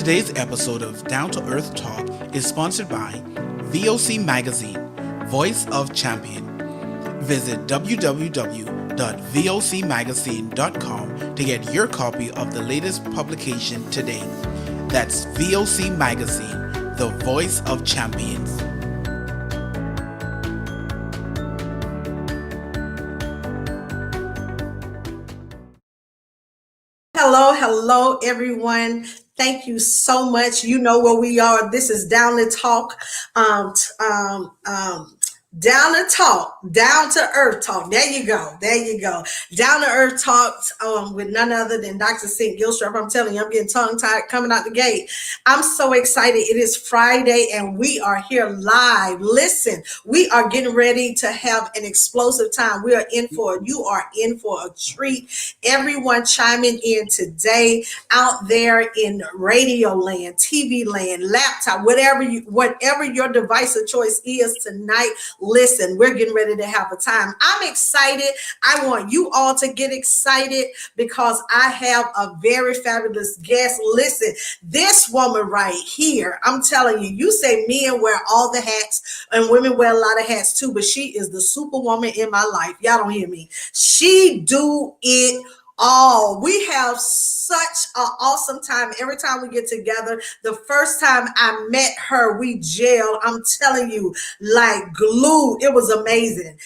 Today's episode of Down to Earth Talk is sponsored by VOC Magazine, Voice of Champion. Visit www.vocmagazine.com to get your copy of the latest publication today. That's VOC Magazine, the Voice of Champions. Hello, everyone. Thank you so much. You know where we are. This is Down to Talk. Down to Talk, Down to Earth Talk. There you go. Down to Earth Talk with none other than Dr. Cint Gilstrap. I'm telling you, I'm getting tongue-tied coming out the gate. I'm so excited. It is Friday and we are here live. Listen, we are getting ready to have an explosive time. You are in for a treat. Everyone chiming in today out there in radio land, TV land, laptop, whatever your device of choice is tonight. Listen, we're getting ready to have a time. I'm excited. I want you all to get excited because I have a very fabulous guest. Listen, this woman right here, I'm telling you, you say men wear all the hats and women wear a lot of hats too, but she is the superwoman in my life. Y'all don't hear me. She do it all. We have such an awesome time every time we get together. The first time I met her, we gelled. I'm telling you, like glue. It was amazing.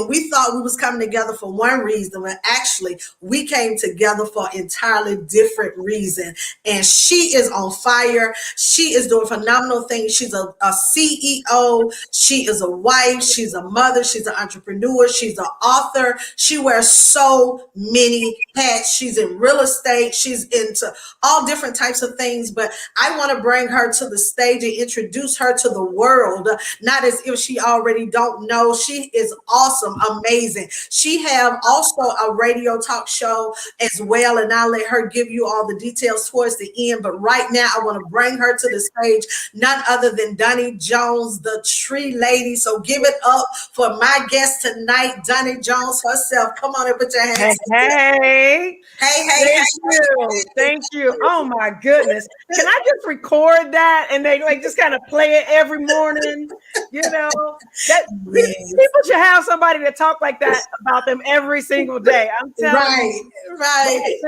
We thought we was coming together for one reason, but actually we came together for an entirely different reason. And she is on fire. She is doing phenomenal things. She's a CEO. She is a wife. She's a mother. She's an entrepreneur. She's an author. She wears so many hats. She's in real estate. She's into all different types of things, but I want to bring her to the stage and introduce her to the world, not as if she already don't know. She is awesome, amazing. She have also a radio talk show as well, and I'll let her give you all the details towards the end, but right now I want to bring her to the stage, none other than Doni Jones, the tree lady. So give it up for my guest tonight, Doni Jones herself. Come on and put your hands together. Hey. Thank you. Oh my goodness. Can I just record that and they just kind of play it every morning? That people should have somebody to talk like that about them every single day. I'm telling you. Right.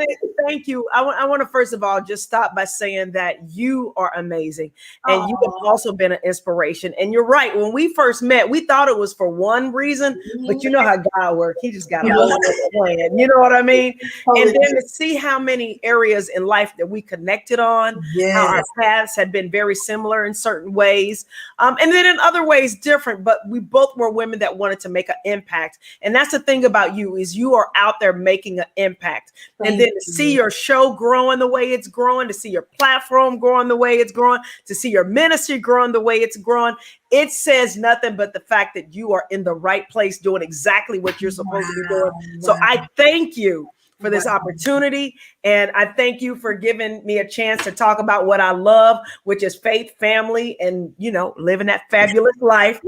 Thank you. I want to first of all just stop by saying that you are amazing and you have also been an inspiration. And you're right. When we first met, we thought it was for one reason, but you know how God works. He just got a whole other plan. You know what I mean? And then to see how many areas in life that we connected on, how our paths had been very similar in certain ways, and then in other ways different, but we both were women that wanted to make an impact. And that's the thing about you is you are out there making an impact. And then to see your show growing the way it's growing, to see your platform growing the way it's growing, to see your ministry growing the way it's growing, it says nothing but the fact that you are in the right place doing exactly what you're supposed to be doing. So I thank you for this opportunity. And I thank you for giving me a chance to talk about what I love, which is faith, family, and, living that fabulous life.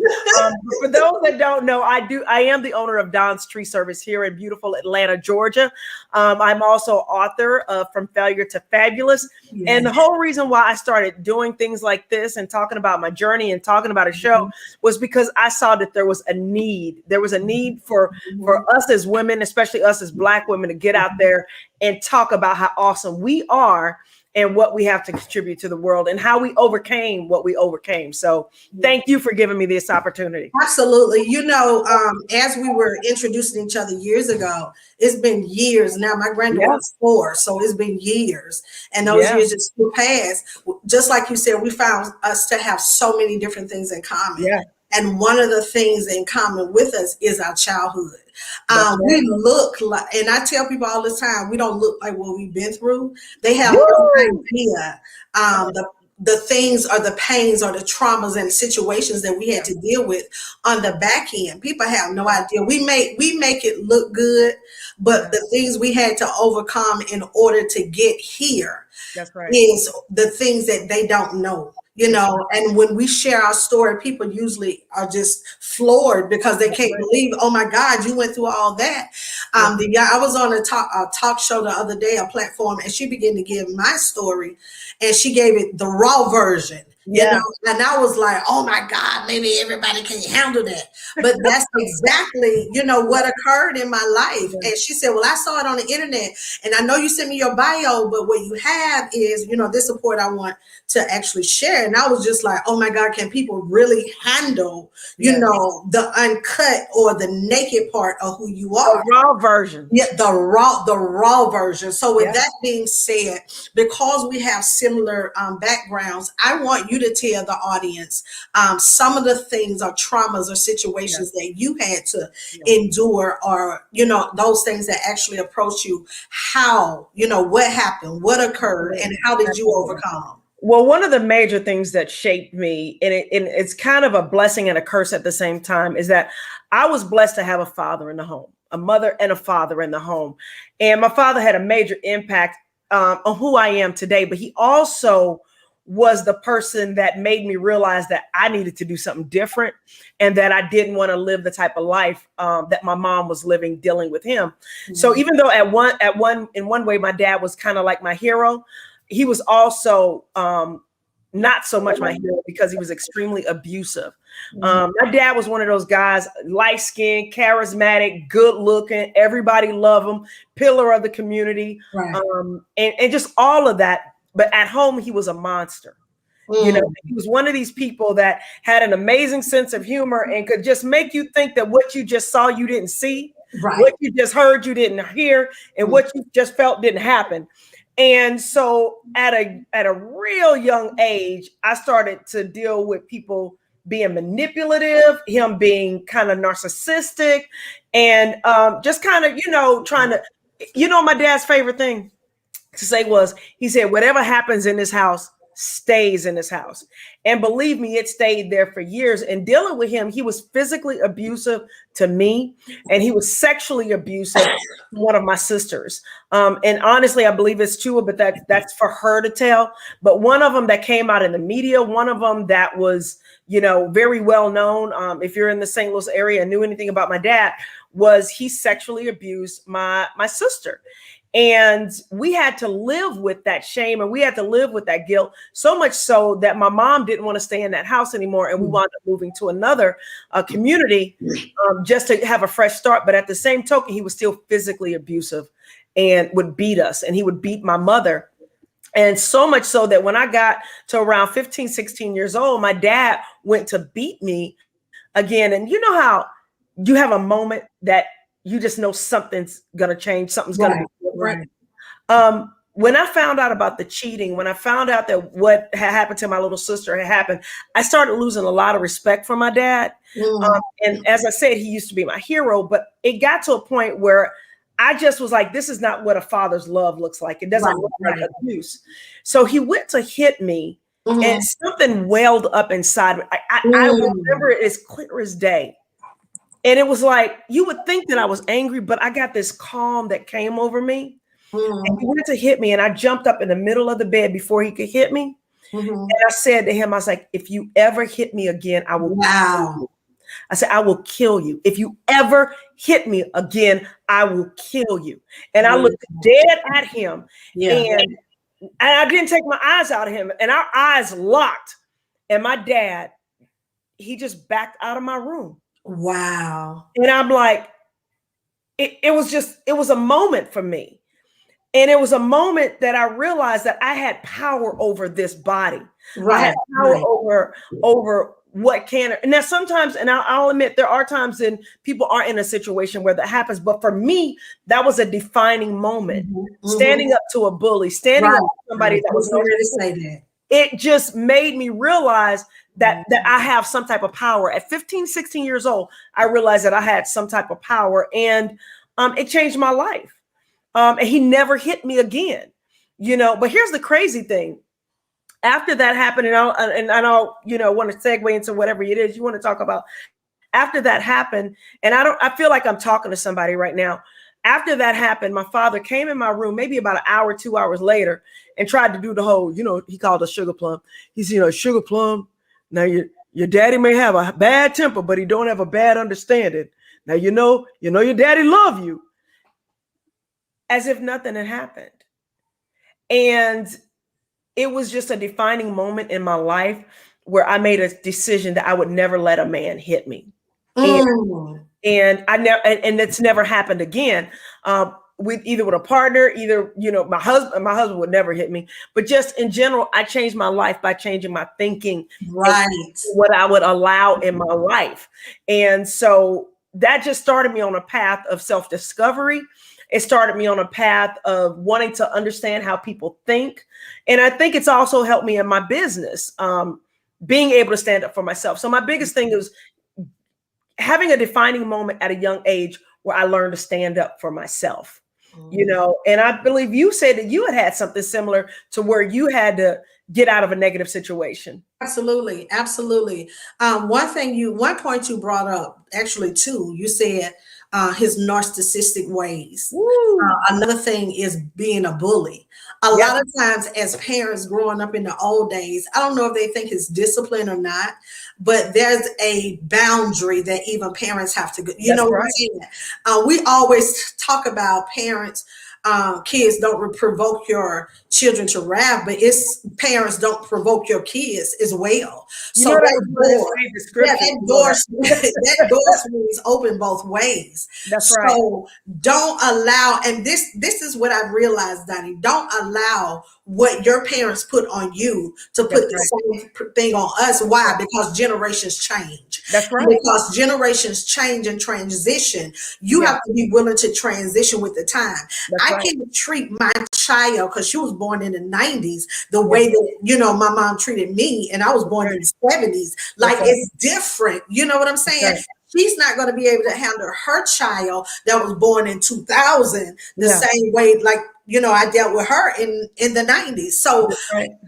For those that don't know, I am the owner of Don's Tree Service here in beautiful Atlanta, Georgia. I'm also author of From Failure to Fabulous. Yeah. And the whole reason why I started doing things like this and talking about my journey and talking about a show was because I saw that there was a need. There was a need for us as women, especially us as Black women, to get out there and talk about how awesome we are and what we have to contribute to the world and how we overcame what we overcame. So thank you for giving me this opportunity. Absolutely. As we were introducing each other years ago, it's been years now. My granddaughter's 4, so it's been years. And those years just flew past. Just like you said, we found us to have so many different things in common. Yeah. And one of the things in common with us is our childhood. We look like, and I tell people all the time, we don't look like what we've been through. They have no idea the things or the pains or the traumas and situations that we had to deal with on the back end. People have no idea. We make it look good, but the things we had to overcome in order to get here is the things that they don't know. And when we share our story, people usually are just floored because they can't believe, oh my God, you went through all that. I was on a talk show the other day, a platform, and she began to give my story, and she gave it the raw version. You know, and I was like, oh my God, maybe everybody can't handle that. But that's exactly, you know, what occurred in my life. And she said, well, I saw it on the internet, and I know you sent me your bio, but what you have is, you know, this support I want to actually share. And I was just like, oh my God, can people really handle, you know, the uncut or the naked part of who you are? The raw version. Yeah, the raw version. So with that being said, because we have similar backgrounds, I want you to tell the audience some of the things or traumas or situations that you had to endure, or, you know, those things that actually approach you. How, you know, what happened, what occurred, and how did you overcome? Well, one of the major things that shaped me, and it's kind of a blessing and a curse at the same time, is that I was blessed to have a father in the home, a mother and a father in the home. And my father had a major impact on who I am today, but he also was the person that made me realize that I needed to do something different, and that I didn't want to live the type of life that my mom was living, dealing with him. So even though in one way, my dad was kind of like my hero, he was also not so much my hero because he was extremely abusive. My dad was one of those guys, light skinned, charismatic, good looking, everybody loved him, pillar of the community, and just all of that. But at home, he was a monster. You know, he was one of these people that had an amazing sense of humor and could just make you think that what you just saw, you didn't see, what you just heard, you didn't hear, and what you just felt didn't happen. And so at a real young age, I started to deal with people being manipulative, him being kind of narcissistic, and just kind of, you know, trying to, you know, my dad's favorite thing to say was, he said, whatever happens in this house stays in this house. And believe me, it stayed there for years. And dealing with him, he was physically abusive to me, and he was sexually abusive to one of my sisters. And honestly, I believe it's true, but that's for her to tell. But one of them that came out in the media, one of them that was, you know, very well known, if you're in the St. Louis area and knew anything about my dad, was he sexually abused my sister. And we had to live with that shame, and we had to live with that guilt, so much so that my mom didn't want to stay in that house anymore. And we wound up moving to another community just to have a fresh start. But at the same token, he was still physically abusive and would beat us, and he would beat my mother. And so much so that when I got to around 15, 16 years old, my dad went to beat me again. And you know how you have a moment that you just know something's going to change, something's going to be different. When I found out about the cheating, when I found out that what had happened to my little sister had happened, I started losing a lot of respect for my dad. And as I said, he used to be my hero, but it got to a point where I just was like, this is not what a father's love looks like. It doesn't look like abuse. So he went to hit me, and something welled up inside. I remember it as clear as day. And it was like, you would think that I was angry, but I got this calm that came over me. And he went to hit me, and I jumped up in the middle of the bed before he could hit me. And I said to him, I was like, if you ever hit me again, I will kill you. I said, I will kill you. If you ever hit me again, I will kill you. And I looked dead at him, and I didn't take my eyes out of him, and our eyes locked. And my dad, he just backed out of my room. Wow. And I'm like, it was a moment for me. And it was a moment that I realized that I had power over this body. I had power over what can. And now sometimes, and I'll admit, there are times when people are in a situation where that happens. But for me, that was a defining moment. Standing up to a bully, standing up to somebody that was ready to say that. It just made me realize that I have some type of power. At 15, 16 years old, I realized that I had some type of power, and it changed my life. And he never hit me again, you know. But here's the crazy thing. After that happened, and I'll you know, want to segue into whatever it is you want to talk about. After that happened, and I feel like I'm talking to somebody right now. After that happened, my father came in my room maybe about an hour, 2 hours later, and tried to do the whole, you know, he called us sugar plum. He said, you know, sugar plum. Now your daddy may have a bad temper, but he don't have a bad understanding. Now you know your daddy love you. as if nothing had happened. And it was just a defining moment in my life where I made a decision that I would never let a man hit me. And I never, and it's never happened again. With a partner, my husband would never hit me, but just in general, I changed my life by changing my thinking, right? What I would allow in my life. And so that just started me on a path of self-discovery. It started me on a path of wanting to understand how people think. And I think it's also helped me in my business, being able to stand up for myself. So my biggest thing is having a defining moment at a young age where I learned to stand up for myself, and I believe you said that you had something similar to where you had to get out of a negative situation. Absolutely. Absolutely. One point you brought up, actually two, you said his narcissistic ways. Another thing is being a bully. A lot of times as parents growing up in the old days, I don't know if they think it's discipline or not, but there's a boundary that even parents have to go. You know what I'm saying? We always talk about parents, kids don't provoke your children to wrath, but it's parents don't provoke your kids as well. So that door swings open both ways. That's right. So don't allow, and this is what I've realized, Doni, don't allow what your parents put on you to put the same thing on us. Why? Because generations change. That's right. Because generations change and transition. You have to be willing to transition with the time. I can't treat my child, because she was born in the 90s, the way that, my mom treated me, and I was born in the 70s. Like, it's different. You know what I'm saying? She's not going to be able to handle her child that was born in 2000 the same way, like, I dealt with her in the 90s. So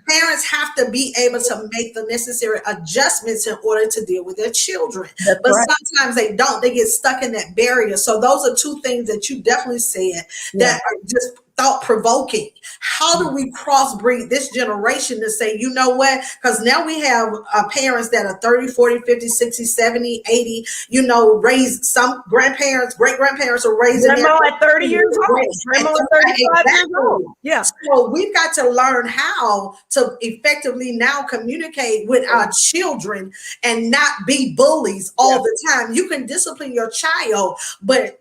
parents have to be able to make the necessary adjustments in order to deal with their children. But sometimes they don't. They get stuck in that barrier. So those are two things that you definitely said that are just thought-provoking. How do we crossbreed this generation to say, you know what? Because now we have parents that are 30, 40, 50, 60, 70, 80, raised, some grandparents, great-grandparents are raising grandma at 30 years old. Grandma at 35 years old. Yeah. So we've got to learn how to effectively now communicate with our children and not be bullies all the time. You can discipline your child, but,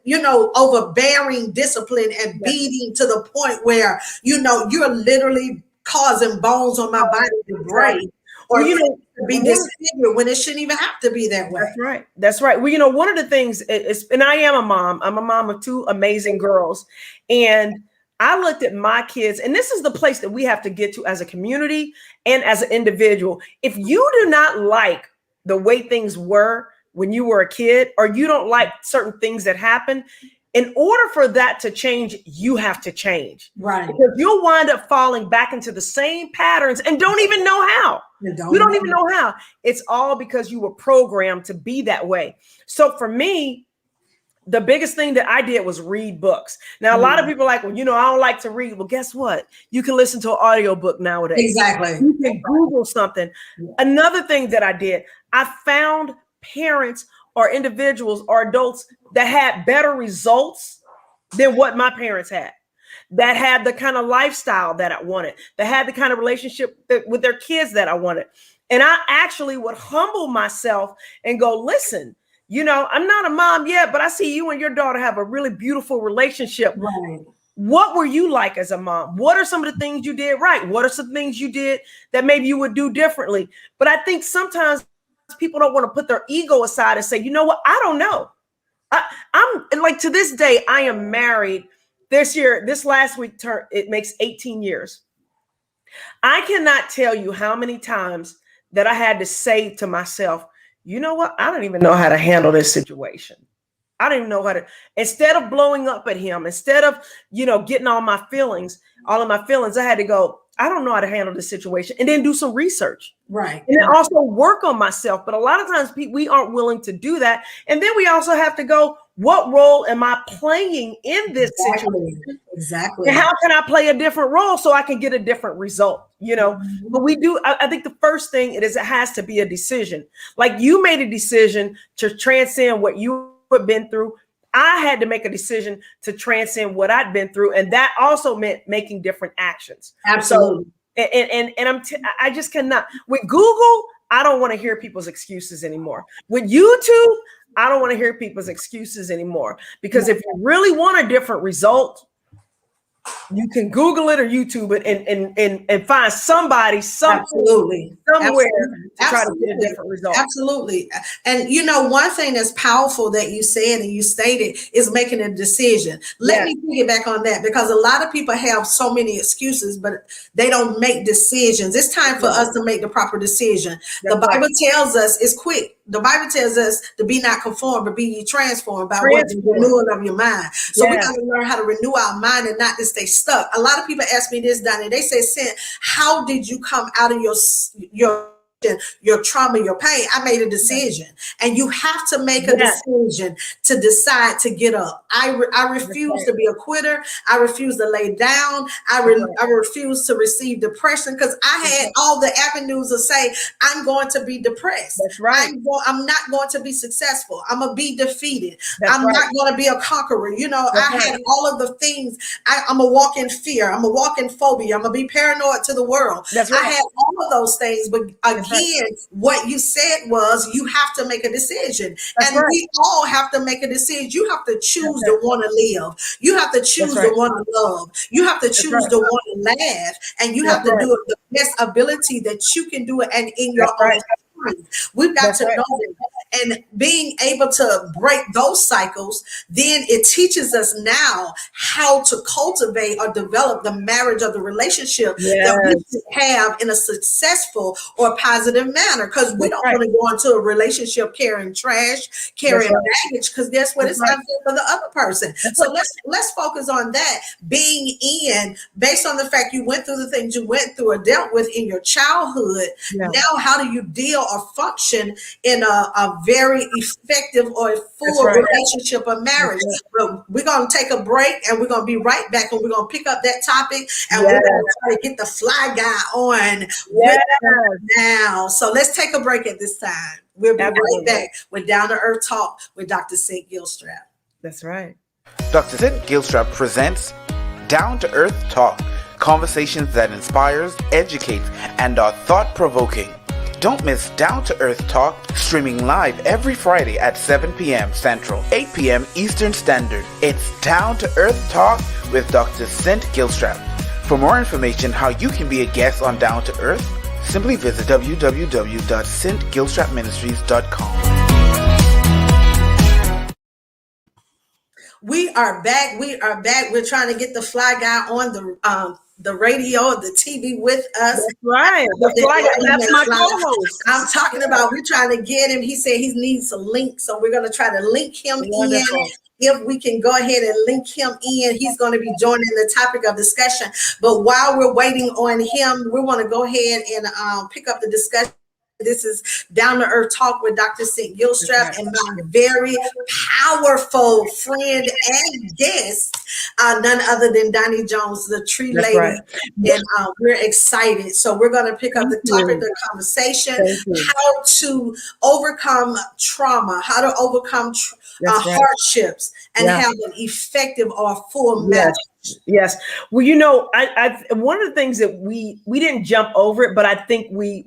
overbearing discipline and beating to the point where, you're literally causing bones on my body to break or to be disfigured when it shouldn't even have to be that way. That's right. That's right. Well, one of the things is, and I am a mom. I'm a mom of two amazing girls. And I looked at my kids, and this is the place that we have to get to as a community and as an individual. If you do not like the way things were when you were a kid, or you don't like certain things that happen, in order for that to change, you have to change. Right. Because you'll wind up falling back into the same patterns and don't even know how. You don't even know how. It's all because you were programmed to be that way. So for me, the biggest thing that I did was read books. Now, a lot of people are like, well, I don't like to read. Well, guess what? You can listen to an audiobook nowadays. Exactly. You can Google something. Another thing that I did, I found parents or individuals or adults that had better results than what my parents had, that had the kind of lifestyle that I wanted, that had the kind of relationship with their kids that I wanted. And I actually would humble myself and go, listen, I'm not a mom yet, but I see you and your daughter have a really beautiful relationship. Right. What were you like as a mom? What are some of the things you did right? What are some things you did that maybe you would do differently? But I think sometimes people don't want to put their ego aside and say, you know what? I don't know. I'm like, to this day, I am married. This last week, it makes 18 years. I cannot tell you how many times that I had to say to myself, you know what? I don't even know how to handle this situation. I don't even know how to, instead of blowing up at him, instead of, getting all of my feelings, I had to go, I don't know how to handle this situation, and then do some research. Right. And then also work on myself. But a lot of times we aren't willing to do that. And then we also have to go, what role am I playing in this situation? Exactly. And how can I play a different role so I can get a different result? But we do. I think the first thing it has to be a decision. Like, you made a decision to transcend what you have been through. I had to make a decision to transcend what I'd been through. And that also meant making different actions. Absolutely. So, and I just cannot. With Google, I don't want to hear people's excuses anymore. With YouTube, I don't want to hear people's excuses anymore. Because if you really want a different result, you can Google it or YouTube it and find somebody, somewhere to try to get a different result. Absolutely. And you know, one thing that's powerful that you said and you stated is making a decision. Let me piggyback on that, because a lot of people have so many excuses, but they don't make decisions. It's time for us to make the proper decision. The Bible tells us it's quick. The Bible tells us to be not conformed, but be ye transformed by what the renewal of your mind. So we got to learn how to renew our mind and not to stay stuck. A lot of people ask me this, Doni. They say, Cint, how did you come out of your trauma, your pain? I made a decision. And you have to make a decision to decide to get up. I refuse to be a quitter. I refuse to lay down. I refuse to receive depression, because I had all the avenues of say, I'm going to be depressed. That's right. I'm not going to be successful. I'm going to be defeated. I'm not going to be a conqueror. You know, I had all of the things. I'm a walk in fear. I'm a walk in phobia. I'm going to be paranoid to the world. I had all of those things. But again, what you said was you have to make a decision. We all have to make a decision. You have to choose to want to live. You have to choose to want to love. You have to choose to want to laugh. And you have to do it the best ability that you can do it, and in your own time. We've got to know that. And being able to break those cycles, then it teaches us now how to cultivate or develop the marriage or the relationship that we should have in a successful or positive manner. Because we don't want to go into a relationship carrying trash, carrying baggage, because guess what? It's not good for the other person. So let's focus on that. Being in, based on the fact you went through the things you went through or dealt with in your childhood, now how do you deal or function in a very effective or full relationship or marriage? But we're going to take a break, and we're going to be right back, and we're going to pick up that topic, and we're going to try to get the fly guy on now. So let's take a break at this time. We'll be right back with Down to Earth Talk with Dr. Cint Gilstrap. That's right. Dr. Cint Gilstrap presents Down to Earth Talk, conversations that inspires, educates, and are thought-provoking. Don't miss Down to Earth Talk, streaming live every Friday at 7 p.m. Central, 8 p.m. Eastern Standard. It's Down to Earth Talk with Dr. Cint Gilstrap. For more information how you can be a guest on Down to Earth, simply visit www.cintgilstrapministries.com. We are back. We're trying to get the fly guy on the radio or the TV with us. That's right. That's my co-host. I'm talking about, we're trying to get him. He said he needs a link, so we're going to try to link him in. If we can go ahead and link him in, he's going to be joining the topic of discussion. But while we're waiting on him, we want to go ahead and pick up the discussion. This is Down to Earth Talk with Dr. Cint Gilstrap and my very powerful friend and guest, none other than Doni Jones, the tree lady. And we're excited. So we're going to pick up the topic of the conversation, how to overcome trauma, how to overcome hardships, and have an effective or full marriage. Yes. Well, you know, I one of the things that we didn't jump over it, but I think we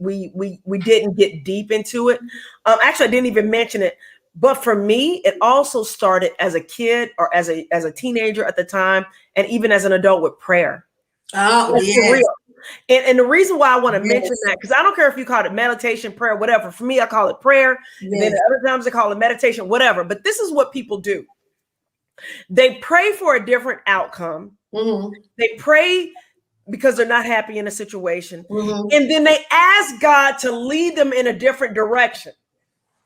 didn't get deep into it. Actually, I didn't even mention it. But for me, it also started as a kid or as a teenager at the time, and even as an adult with prayer. Oh, yes. And the reason why I want to mention that, because I don't care if you call it meditation, prayer, whatever. For me, I call it prayer. And then other times I call it meditation, whatever. But this is what people do. They pray for a different outcome. They pray because they're not happy in a situation. And then they ask God to lead them in a different direction.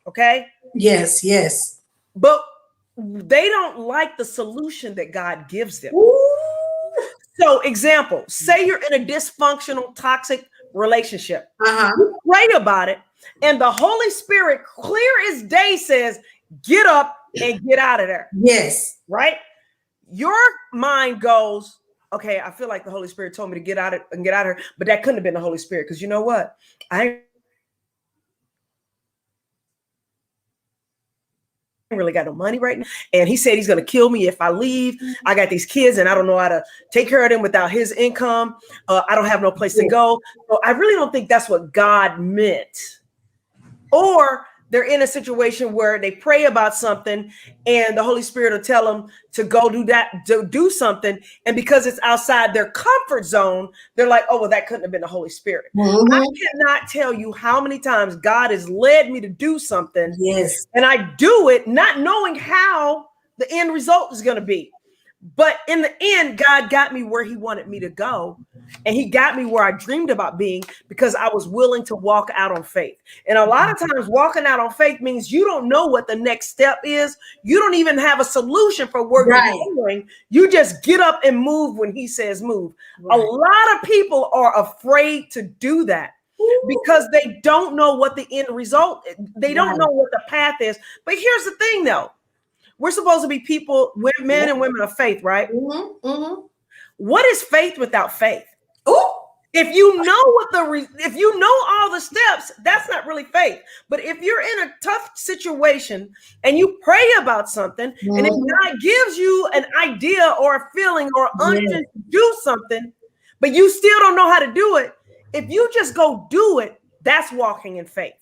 Okay? Yes, yes. But they don't like the solution that God gives them. So, example, say you're in a dysfunctional, toxic relationship. You pray about it, and the Holy Spirit, clear as day, says, get up and get out of there. Yes. Right? Your mind goes, okay, I feel like the Holy Spirit told me to get out of here, but that couldn't have been the Holy Spirit, because you know what? really got no money right now. And he said he's going to kill me if I leave. I got these kids and I don't know how to take care of them without his income. I don't have no place to go. So I really don't think that's what God meant. Or they're in a situation where they pray about something and the Holy Spirit will tell them to go do that, to do something. And because it's outside their comfort zone, they're like, oh, well, that couldn't have been the Holy Spirit. Mm-hmm. I cannot tell you how many times God has led me to do something. Yes. And I do it not knowing how the end result is going to be. But in the end, God got me where he wanted me to go. And he got me where I dreamed about being because I was willing to walk out on faith. And a lot of times walking out on faith means you don't know what the next step is. You don't even have a solution for where you're going. You just get up and move when he says move. Right. A lot of people are afraid to do that because they don't know what the end result is. They don't know what the path is. But here's the thing, though. We're supposed to be people, men and women of faith, right? Mm-hmm. Mm-hmm. What is faith without faith? Ooh. If you know if you know all the steps, that's not really faith. But if you're in a tough situation and you pray about something, and if God gives you an idea or a feeling or unction to do something, but you still don't know how to do it, if you just go do it, that's walking in faith.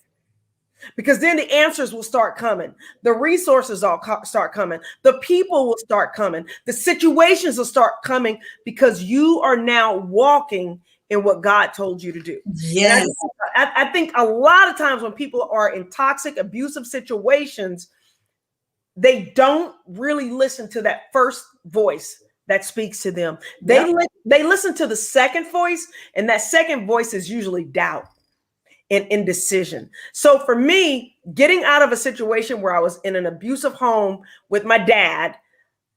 Because then the answers will start coming. The resources all start coming. The people will start coming. The situations will start coming because you are now walking in what God told you to do. Yes. I think a lot of times when people are in toxic, abusive situations, they don't really listen to that first voice that speaks to them. They listen to the second voice, and that second voice is usually doubt and indecision. So for me, getting out of a situation where I was in an abusive home with my dad,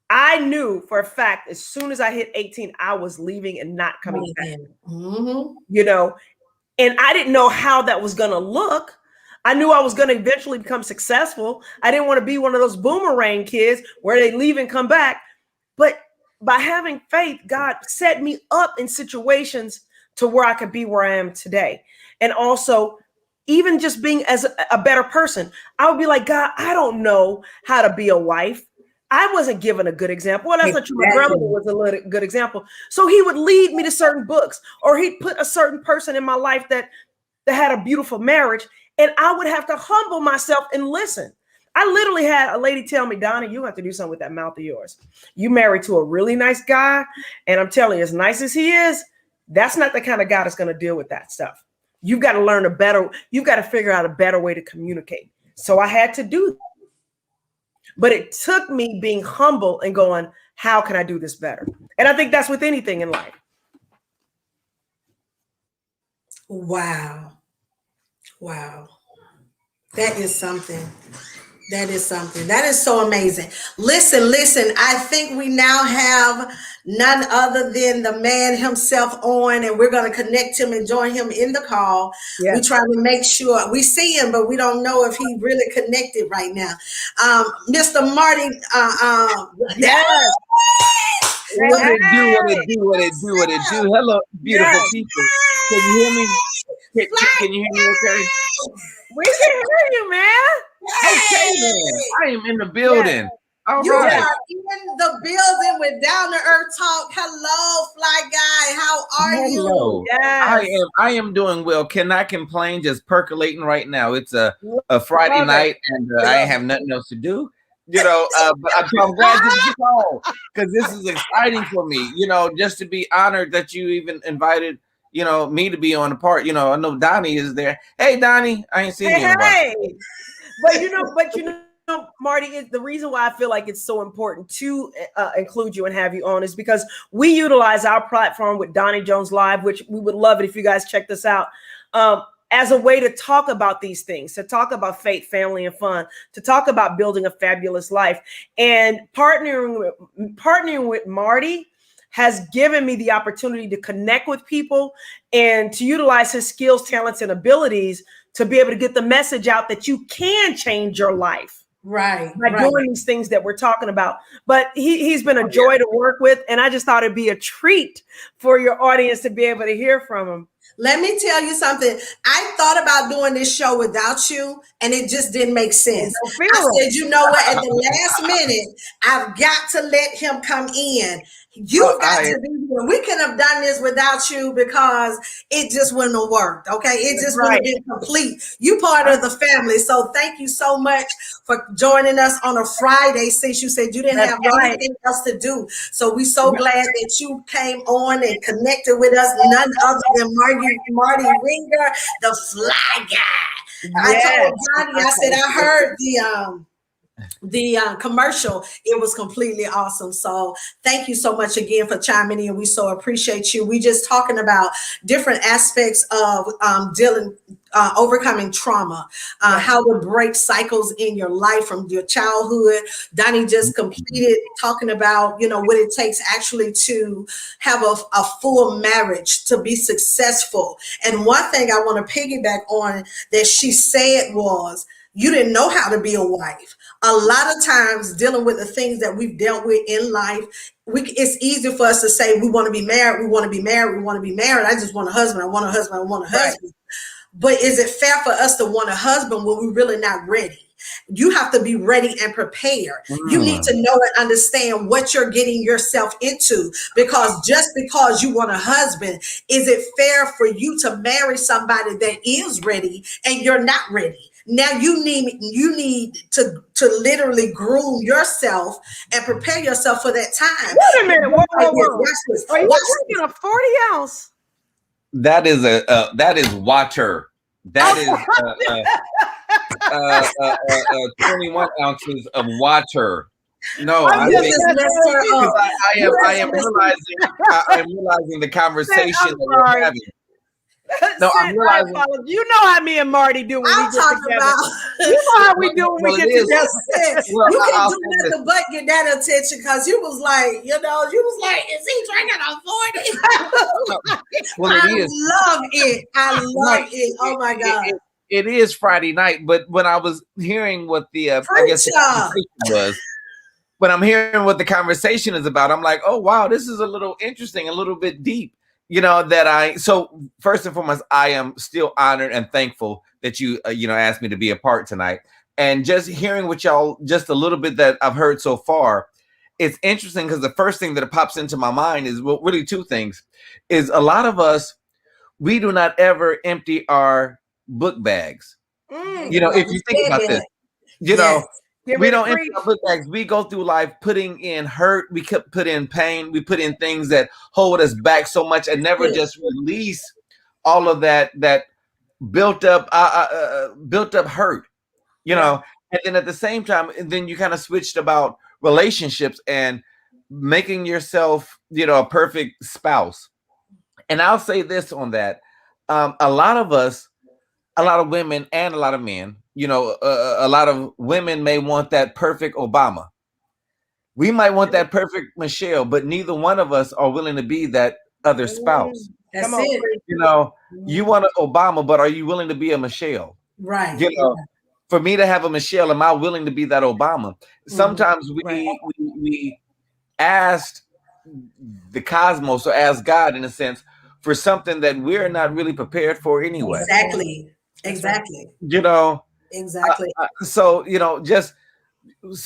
I knew for a fact as soon as I hit 18, I was leaving and not coming back. Mm-hmm. You know, and I didn't know how that was going to look. I knew I was going to eventually become successful. I didn't want to be one of those boomerang kids where they leave and come back. But by having faith, God set me up in situations to where I could be where I am today. And also, even just being as a better person, I would be like, God, I don't know how to be a wife. I wasn't given a good example. Well, that's not true. My grandmother was a good example. So he would lead me to certain books, or he'd put a certain person in my life that had a beautiful marriage. And I would have to humble myself and listen. I literally had a lady tell me, Donna, you have to do something with that mouth of yours. You married to a really nice guy. And I'm telling you, as nice as he is, that's not the kind of guy that's going to deal with that stuff. You've got to learn you've got to figure out a better way to communicate. So I had to do that. But it took me being humble and going, how can I do this better? And I think that's with anything in life. Wow. Wow. That is something. That is something. That is so amazing. Listen. I think we now have none other than the man himself on, and we're going to connect him and join him in the call. Yes. We're trying to make sure we see him, but we don't know if he really connected right now. Mr. Marty. Yes. What it do? Hello, beautiful people. Can you hear me? Can you hear me okay? We can hear you, man. Okay, man. I am in the building. Yes. All you right. are in the building with Down to Earth Talk. Hello, Fly Guy. How are you? Yes. I am doing well. Cannot complain. Just percolating right now. It's a Friday night, and I have nothing else to do. You know, but I'm glad this is on because this is exciting for me. You know, just to be honored that you even invited, you know, me to be on the part. You know, I know Donnie is there. Hey, Donnie, I ain't seen you in a while. But you know, Marty, the reason why I feel like it's so important to include you and have you on is because we utilize our platform with Doni Jones Live, which we would love it if you guys check this out, as a way to talk about these things, to talk about faith, family, and fun, to talk about building a fabulous life. And partnering with Marty has given me the opportunity to connect with people and to utilize his skills, talents, and abilities to be able to get the message out that you can change your life. Right. By doing these things that we're talking about. But he's been a joy to work with. And I just thought it'd be a treat for your audience to be able to hear from him. Let me tell you something. I thought about doing this show without you, and it just didn't make sense. I said, you know what? At the last minute, I've got to let him come in. You've got to be here. We couldn't have done this without you because it just wouldn't have worked. Okay. It just wouldn't have been complete. You part of the family. So thank you so much for joining us on a Friday, since you said you didn't have anything else to do. So we're so glad that you came on and connected with us. None other than Marty Ringer, the fly guy. I told Johnny, I said, I heard the commercial. It was completely awesome. So thank you so much again for chiming in. We so appreciate you. We just talking about different aspects of overcoming trauma, how to break cycles in your life from your childhood. Donnie just completed talking about, what it takes actually to have a full marriage, to be successful. And one thing I want to piggyback on that she said was, you didn't know how to be a wife. A lot of times dealing with the things that we've dealt with in life, it's easy for us to say, we want to be married, we want to be married, we want to be married. I just want a husband, I want a husband, I want a husband. But is it fair for us to want a husband when we're really not ready? You have to be ready and prepared. You need to know and understand what you're getting yourself into, because just because you want a husband, is it fair for you to marry somebody that is ready and you're not ready? Now you need to literally groom yourself and prepare yourself for that time. Wait a minute. Whoa. Are you drinking a 40 ounce? That is water. That is 21 ounces of water. No, I am realizing the conversation that we're having. No, I'm realizing. You know how me and Marty do when we get together. You know how we do when we get together. You can't do nothing but get that attention, because you was like, is he drinking a 40? Well, it is. I love it. Oh my God. It is Friday night, but when I was hearing what the conversation was, when I'm hearing what the conversation is about, I'm like, oh wow, this is a little interesting, a little bit deep. So first and foremost, I am still honored and thankful that you asked me to be a part tonight. And just hearing what y'all, just a little bit that I've heard so far, it's interesting because the first thing that pops into my mind is, well, really two things, is a lot of us, we do not ever empty our book bags. If you think about this, we don't empty our book bags. We go through life putting in hurt. We could put in pain. We put in things that hold us back so much, and never just release all of that built up hurt. And then at the same time, and then you kind of switched about relationships and making yourself, a perfect spouse. And I'll say this on that: a lot of us, a lot of women, and a lot of men. A lot of women may want that perfect Obama. We might want that perfect Michelle, but neither one of us are willing to be that other spouse. That's it. You want an Obama, but are you willing to be a Michelle? Right. For me to have a Michelle, am I willing to be that Obama? Sometimes we asked the cosmos, or ask God, in a sense, for something that we're not really prepared for anyway. Exactly. Exactly. So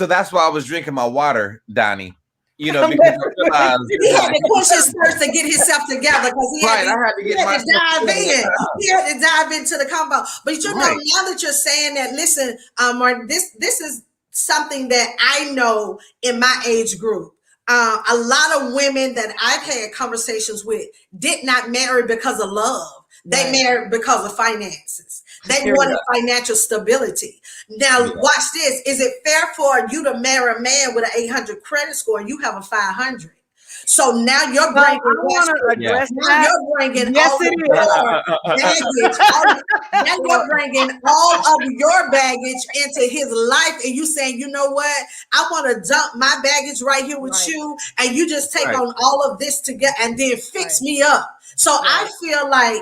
that's why I was drinking my water, Donnie. Because he had to push his thirst to get himself together, because he had to dive into the combo. But now that you're saying that, listen, Martin, this is something that I know in my age group. A lot of women that I've had conversations with did not marry because of love. They married because of finances. They wanted financial stability. Now, watch this. Is it fair for you to marry a man with an 800 credit score and you have a 500? So now you're bringing now you're bringing all of your baggage into his life, and you saying, you know what? I want to dump my baggage right here with you, and you just take on all of this together and then fix me up. So I feel like,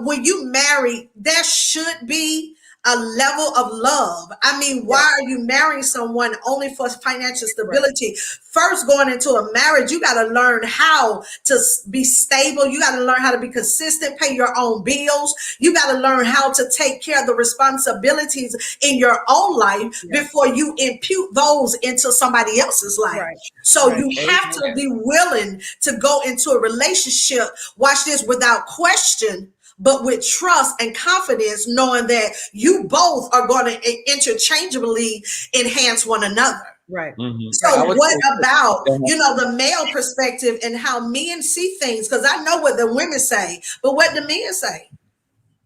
when you marry, there should be a level of love. I mean, why are you marrying someone only for financial stability? Right. First, going into a marriage, you got to learn how to be stable. You got to learn how to be consistent, pay your own bills. You got to learn how to take care of the responsibilities in your own life before you impute those into somebody else's life. Right. So you have to be willing to go into a relationship, watch this, without question, but with trust and confidence, knowing that you both are going to interchangeably enhance one another. Right. Mm-hmm. So what about, the male perspective and how men see things? Because I know what the women say, but what the men say?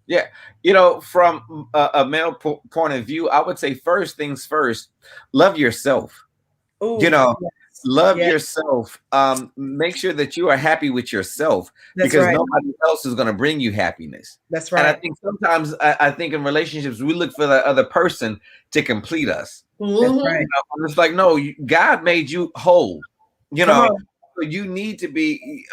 Yeah. From a male point of view, I would say first things first, love yourself. Ooh, love yourself. Make sure that you are happy with yourself, because nobody else is going to bring you happiness. That's right. And I think sometimes I think in relationships, we look for the other person to complete us. That's right. It's like, no, God made you whole, so you need to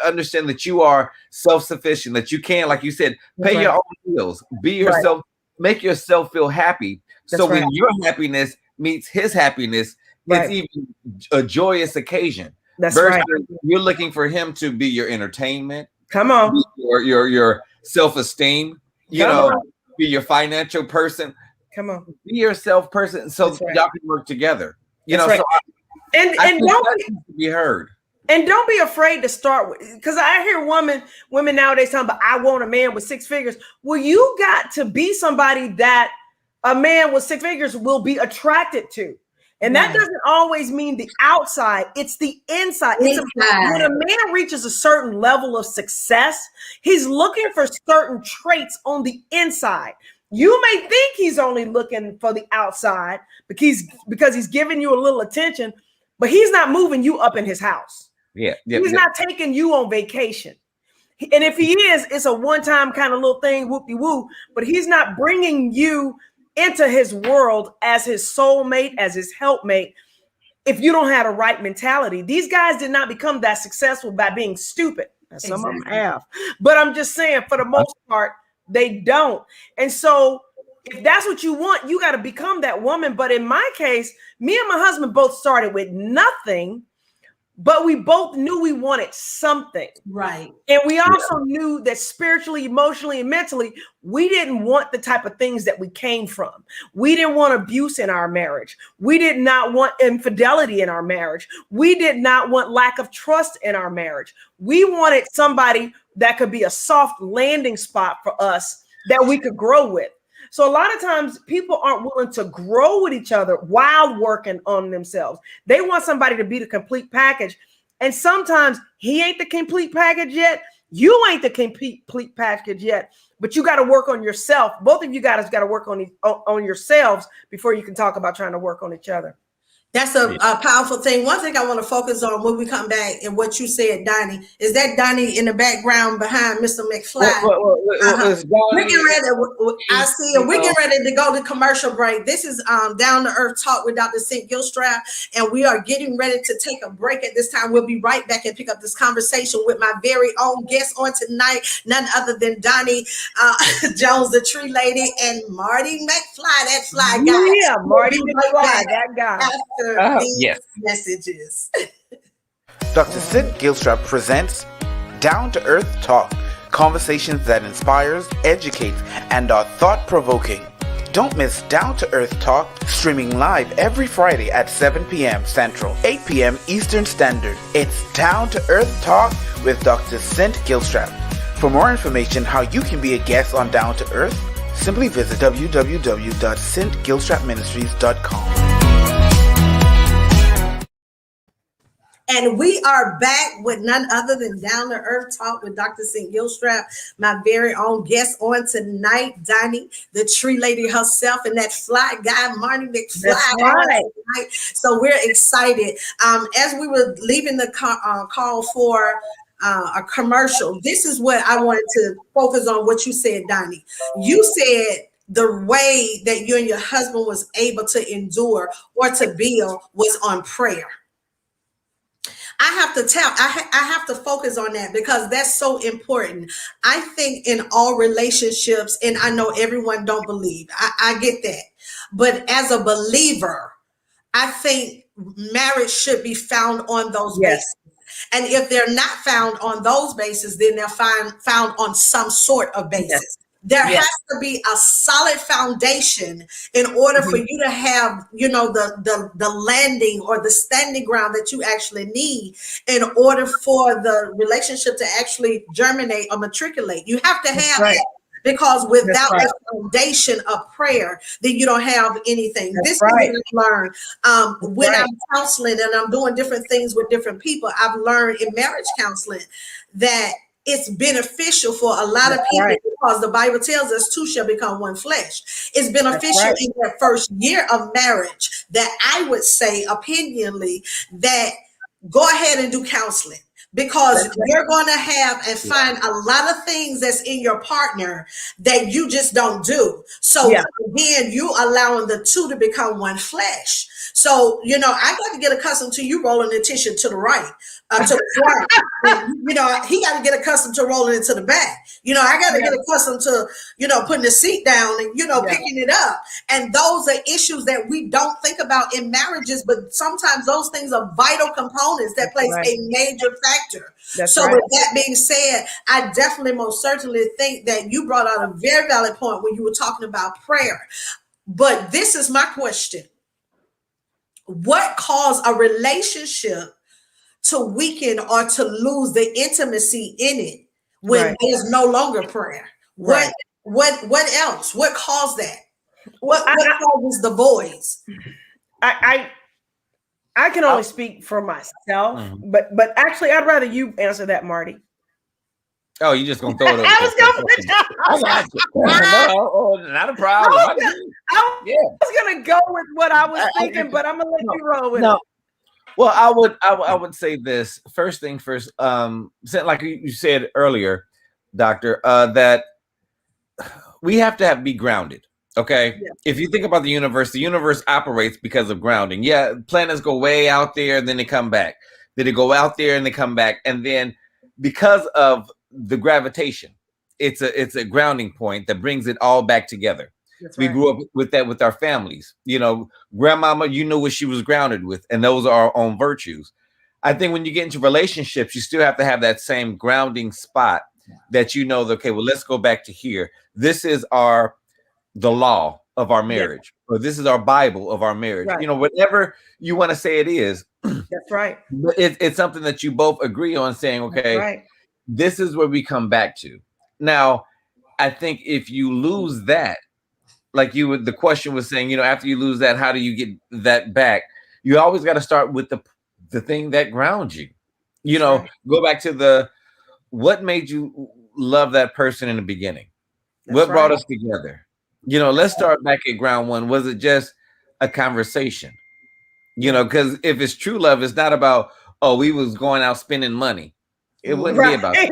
understand that you are self-sufficient, that you can, like you said, pay your own bills, be yourself, make yourself feel happy. When your happiness meets his happiness, it's even a joyous occasion. That's versus you're looking for him to be your entertainment. Come on. Your self-esteem, be your financial person. Come on. Be yourself person, so y'all can work together. And don't be heard. And don't be afraid to start with, because I hear women nowadays talking about, I want a man with 6 figures. Well, you got to be somebody that a man with 6 figures will be attracted to. And that doesn't always mean the outside, it's the inside. When a man reaches a certain level of success, he's looking for certain traits on the inside. You may think he's only looking for the outside because he's giving you a little attention, but he's not moving you up in his house. He's not taking you on vacation. And if he is, it's a one-time kind of little thing, whoop-de-woo, but he's not bringing you into his world as his soulmate, as his helpmate. If you don't have the right mentality, these guys did not become that successful by being stupid. Some of them have, but I'm just saying, for the most part, they don't. And so if that's what you want, you got to become that woman. But in my case, me and my husband both started with nothing, but we both knew we wanted something. Right. And we also knew that spiritually, emotionally, and mentally, we didn't want the type of things that we came from. We didn't want abuse in our marriage. We did not want infidelity in our marriage. We did not want lack of trust in our marriage. We wanted somebody that could be a soft landing spot for us that we could grow with. So a lot of times people aren't willing to grow with each other while working on themselves. They want somebody to be the complete package. And sometimes he ain't the complete package yet. You ain't the complete package yet, but you got to work on yourself. Both of you guys got to work on yourselves before you can talk about trying to work on each other. That's a powerful thing. One thing I want to focus on when we come back and what you said, Donnie, is that Donnie in the background behind Mr. McFly. We're getting ready. I see it. We're getting ready to go to commercial break. This is Down to Earth Talk with Dr. Cint Gilstrap, and we are getting ready to take a break at this time. We'll be right back and pick up this conversation with my very own guest on tonight, none other than Doni Jones, the tree lady, and Marty McFly, that fly guy. Yeah, Marty McFly, that guy. These messages. Dr. Cint Gilstrap presents Down to Earth Talk, conversations that inspires, educates, and are thought-provoking. Don't miss Down to Earth Talk, streaming live every Friday at 7 p.m. Central, 8 p.m. Eastern Standard. It's Down to Earth Talk with Dr. Cint Gilstrap. For more information how you can be a guest on Down to Earth, simply visit www.cintgilstrapministries.com. And we are back with none other than Down to Earth Talk with Dr. Cint Gilstrap, my very own guest on tonight, Doni, the tree lady herself, and that fly guy, Marty McFly. Right. So we're excited. As we were leaving the call for a commercial, this is what I wanted to focus on, what you said, Doni. You said the way that you and your husband was able to endure or to build was on prayer. I have to I have to focus on that because that's so important. I think in all relationships, and I know everyone don't believe, I get that. But as a believer, I think marriage should be found on those Yes. bases. And if they're not found on those bases, then they're found on some sort of basis. Yes. There Yes. has to be a solid foundation in order for you to have, the landing or the standing ground that you actually need in order for the relationship to actually germinate or matriculate. You have to have right. that. Because without right. the foundation of prayer, then you don't have anything. That's This right. is what I learned when I'm counseling and I'm doing different things with different people. I've learned in marriage counseling that it's beneficial for a lot of people because the Bible tells us two shall become one flesh. It's beneficial in that first year of marriage that I would say opinionally that go ahead and do counseling. Because you're going to have and find a lot of things that's in your partner that you just don't do. So again, you allowing the two to become one flesh. So, I got to get accustomed to you rolling the tissue to the right, to the front. And, he got to get accustomed to rolling it to the back. I got to get accustomed to, putting the seat down and, picking it up. And those are issues that we don't think about in marriages, but sometimes those things are vital components that plays a major factor. So with that being said, I definitely most certainly think that you brought out a very valid point when you were talking about prayer. But this is my question. What caused a relationship to weaken or to lose the intimacy in it when there's no longer prayer? What else? What caused that? What causes the voids? I can only speak for myself, but actually, I'd rather you answer that, Marty. Oh, you just gonna throw it over? I was not a problem. I was gonna go with what I was thinking, but I'm gonna let you roll with it. Well, I would say this. First thing first, like you said earlier, Doctor, that we have to be grounded. Okay. Yeah. If you think about the universe operates because of grounding. Yeah. Planets go way out there and then they come back. Then they go out there and they come back. And then because of the gravitation, it's a grounding point that brings it all back together. We grew up with that with our families. Grandmama, you knew what she was grounded with, and those are our own virtues. I think when you get into relationships, you still have to have that same grounding spot that okay, well, let's go back to here. This is the law of our marriage, or this is our Bible of our marriage. Whatever you want to say it is. That's right. It's something that you both agree on saying, okay, this is where we come back to. Now, I think if you lose that, like the question was saying, after you lose that, how do you get that back? You always got to start with the thing that grounds you. Go back to what made you love that person in the beginning? What brought us together? Let's start back at ground one. Was it just a conversation? Because if it's true love, it's not about, we was going out spending money. It wouldn't be about that.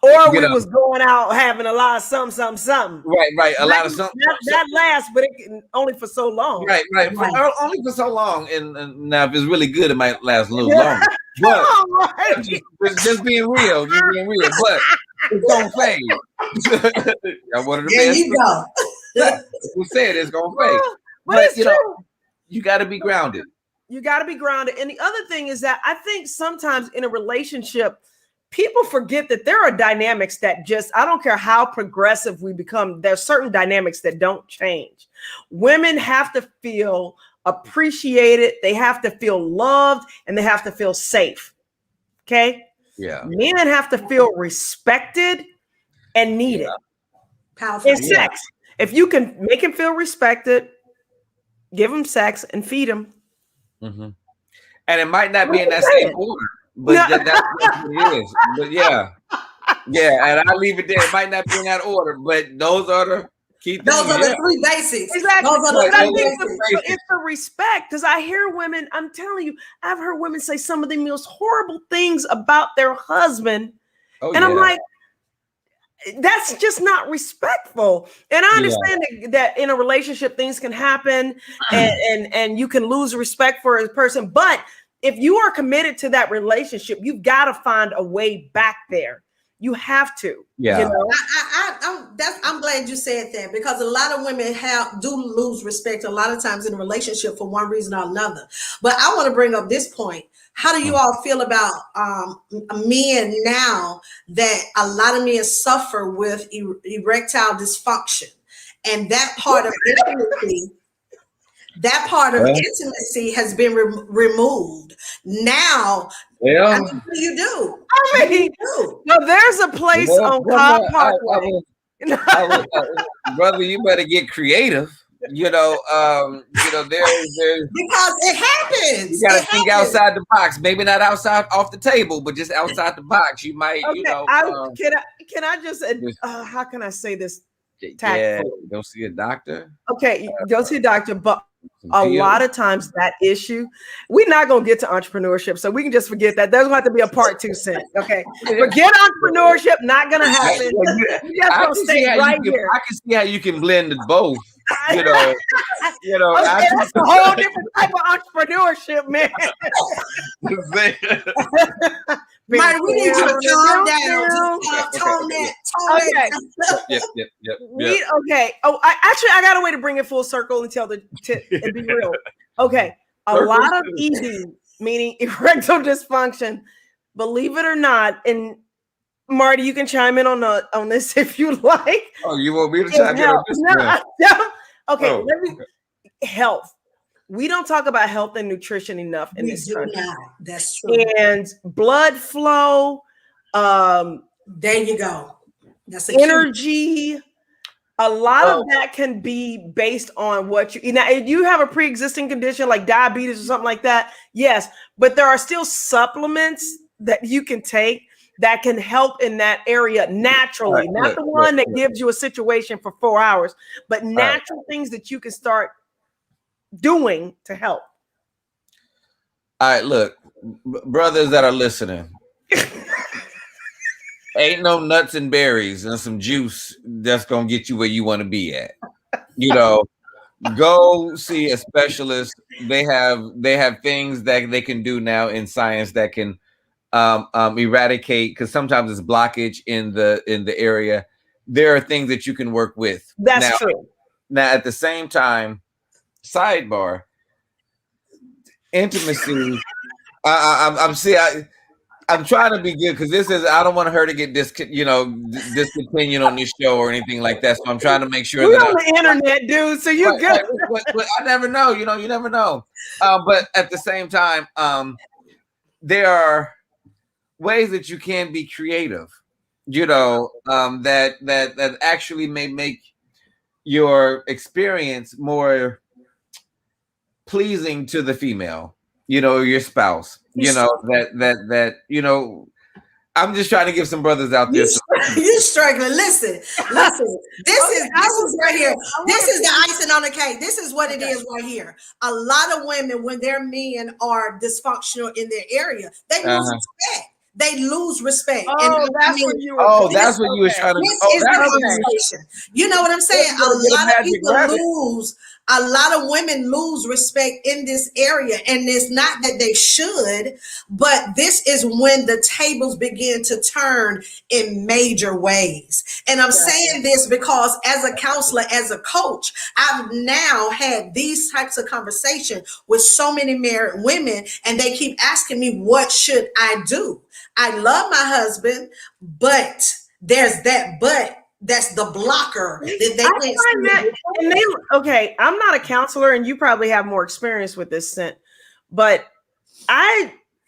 Or we was going out having a lot of something. Right. A lot of something. That lasts, but it can only for so long. Right. Only for so long. And now if it's really good, it might last a little longer. But just being real. But it's gonna fade. There you go. We said it's gonna fade. But it's true. You got to be grounded. You got to be grounded. And the other thing is that I think sometimes in a relationship, people forget that there are dynamics that I don't care how progressive we become, there's certain dynamics that don't change. Women have to feel appreciated, they have to feel loved, and they have to feel safe. Okay? Yeah. Men have to feel respected and needed. Powerful. In sex. If you can make him feel respected, give him sex and feed him. Mm-hmm. And it might not be in that same order. But that's what it is. But yeah, and I leave it there. It might not be in that order, but those are the key things. Those are the three basics. Exactly. Those are the basics. It's the respect, because I hear women. I'm telling you, I've heard women say some of the most horrible things about their husband, and I'm like, that's just not respectful. And I understand that in a relationship things can happen, and you can lose respect for a person, but if you are committed to that relationship, you've got to find a way back there. You have to. Yeah. You know? I'm glad you said that, because a lot of women do lose respect a lot of times in a relationship for one reason or another. But I want to bring up this point. How do you all feel about men now that a lot of men suffer with erectile dysfunction, and that part of intimacy? That part of intimacy has been removed. Now, Yeah. what do you do? I mean, no, there's a place on Cobb Parkway. Brother, you better get creative. There's because it happens. You gotta think outside the box. Maybe not outside off the table, but just outside the box. You might, can I just how can I say this tactfully? Yeah, go see a doctor. Okay, go see a doctor, but a lot of times that issue, we're not gonna get to entrepreneurship, so we can just forget that. There's gonna have to be a part 2, Cint. Okay, forget entrepreneurship, not gonna happen. You just gonna stay right here. I can see how you can blend both. Okay, that's a whole different type of entrepreneurship, man. Mike, we need you to calm down. Tone that. Yep. Okay. Oh, I got a way to bring it full circle and and be real. Okay. A lot of ED, meaning erectile dysfunction, believe it or not, and Marty, you can chime in on this if you like. Oh, you want me to chime in on this? Okay, health. We don't talk about health and nutrition enough in this country. That's true. And blood flow. There you go. That's energy. A lot of that can be based on what you now. If you have a pre-existing condition like diabetes or something like that, yes, but there are still supplements that you can take that can help in that area naturally, not the one that gives you a situation for 4 hours, but natural things that you can start doing to help. All right, look, brothers that are listening, ain't no nuts and berries and some juice that's gonna get you where you want to be at. Go see a specialist. They have things that they can do now in science that can eradicate, because sometimes it's blockage in the area. There are things that you can work with. That's true. Now, at the same time, sidebar, intimacy. I'm trying to be good, because I don't want her to get discontinued on this show or anything like that. So I'm trying to make sure we're on the internet, dude. So you're good. But I never know. You never know. But at the same time, there are ways that you can be creative. That actually may make your experience more pleasing to the female. Your spouse. I'm just trying to give some brothers out there. You're struggling. Listen. This is right here. This is the icing on the cake. This is what it is right here. A lot of women, when their men are dysfunctional in their area, they lose respect. They lose respect. Oh, that's what you were. That's what you were trying to. You know what I'm saying? A lot of women lose respect in this area, and it's not that they should, but this is when the tables begin to turn in major ways. And I'm saying this because as a counselor, as a coach, I've now had these types of conversations with so many married women, and they keep asking me, what should I do? I love my husband, but there's that but. That's the blocker that they okay, I'm not a counselor, and you probably have more experience with this, Cint, but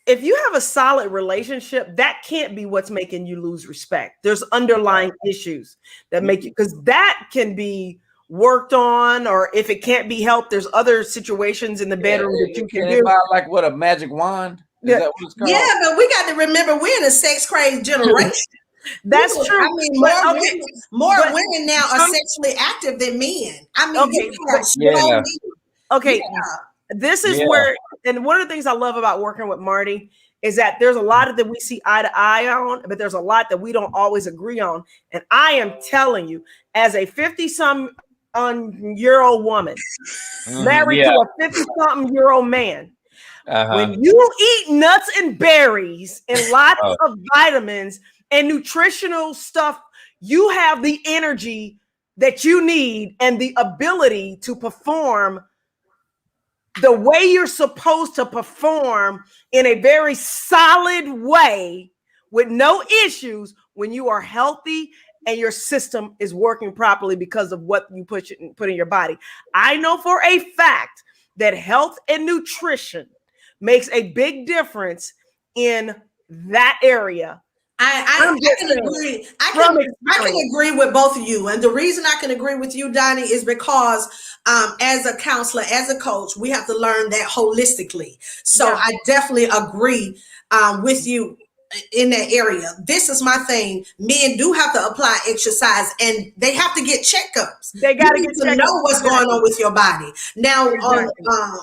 if you have a solid relationship, that can't be what's making you lose respect. There's underlying issues that make you, because that can be worked on, or if it can't be helped, there's other situations in the bedroom that you can do. Like what, a magic wand? Is that what it's called? Yeah, but we got to remember we're in a sex crazy generation. That's true. I mean, more women now are sexually active than men. I mean, this is where, and one of the things I love about working with Marty is that there's a lot of that we see eye to eye on, but there's a lot that we don't always agree on. And I am telling you, as a 50-some-year-old woman married to a 50-something-year-old man, When you eat nuts and berries and lots of vitamins and nutritional stuff, you have the energy that you need and the ability to perform the way you're supposed to perform in a very solid way with no issues when you are healthy and your system is working properly because of what you put in your body. I know for a fact that health and nutrition makes a big difference in that area. I can agree. I can agree with both of you. And the reason I can agree with you, Donnie, is because as a counselor, as a coach, we have to learn that holistically. So I definitely agree with you in that area. This is my thing. Men do have to apply exercise and they have to get checkups. They got to get to know what's going on with your body. Now, on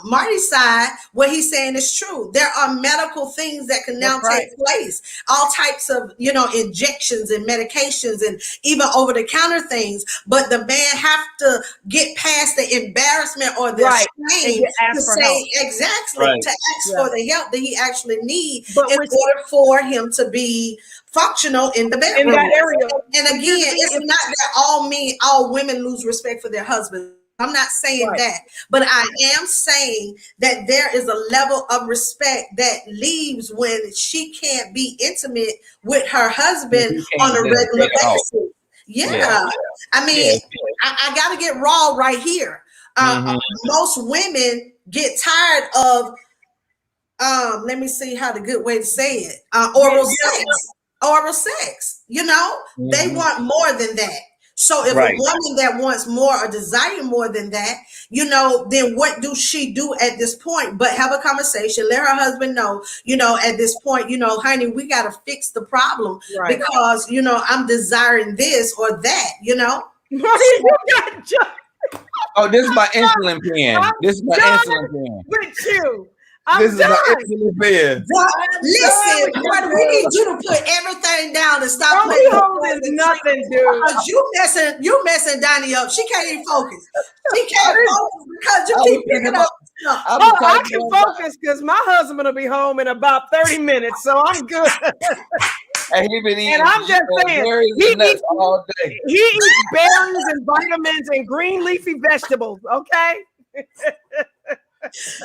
Marty's side, what he's saying is true. There are medical things that can now take place. All types of, injections and medications and even over-the-counter things. But the man have to get past the embarrassment or the shame to say to ask for the help that he actually needs in order for him to be functional in the bedroom. In that area. And again, it's not that all women lose respect for their husbands. I'm not saying that, but I am saying that there is a level of respect that leaves when she can't be intimate with her husband on a regular basis. I mean, I got to get raw right here. Most women get tired of let me see how the good way to say it. Oral sex. They want more than that. So if a woman that wants more or desire more than that, then what do she do at this point? But have a conversation, let her husband know, at this point, honey, we got to fix the problem because, I'm desiring this or that, Oh, this is my insulin pen. This is my insulin pen. With you. This is my insulin pen. Listen, we need you to put everything down and stop playing. Nothing, dude. You messing Donnie up. She can't even focus. She can't focus because you keep picking up stuff. I can focus because my husband will be home in about 30 minutes, so I'm good. And he been eating. And I'm just saying, he eats all day. He eats berries and vitamins and green leafy vegetables. Okay.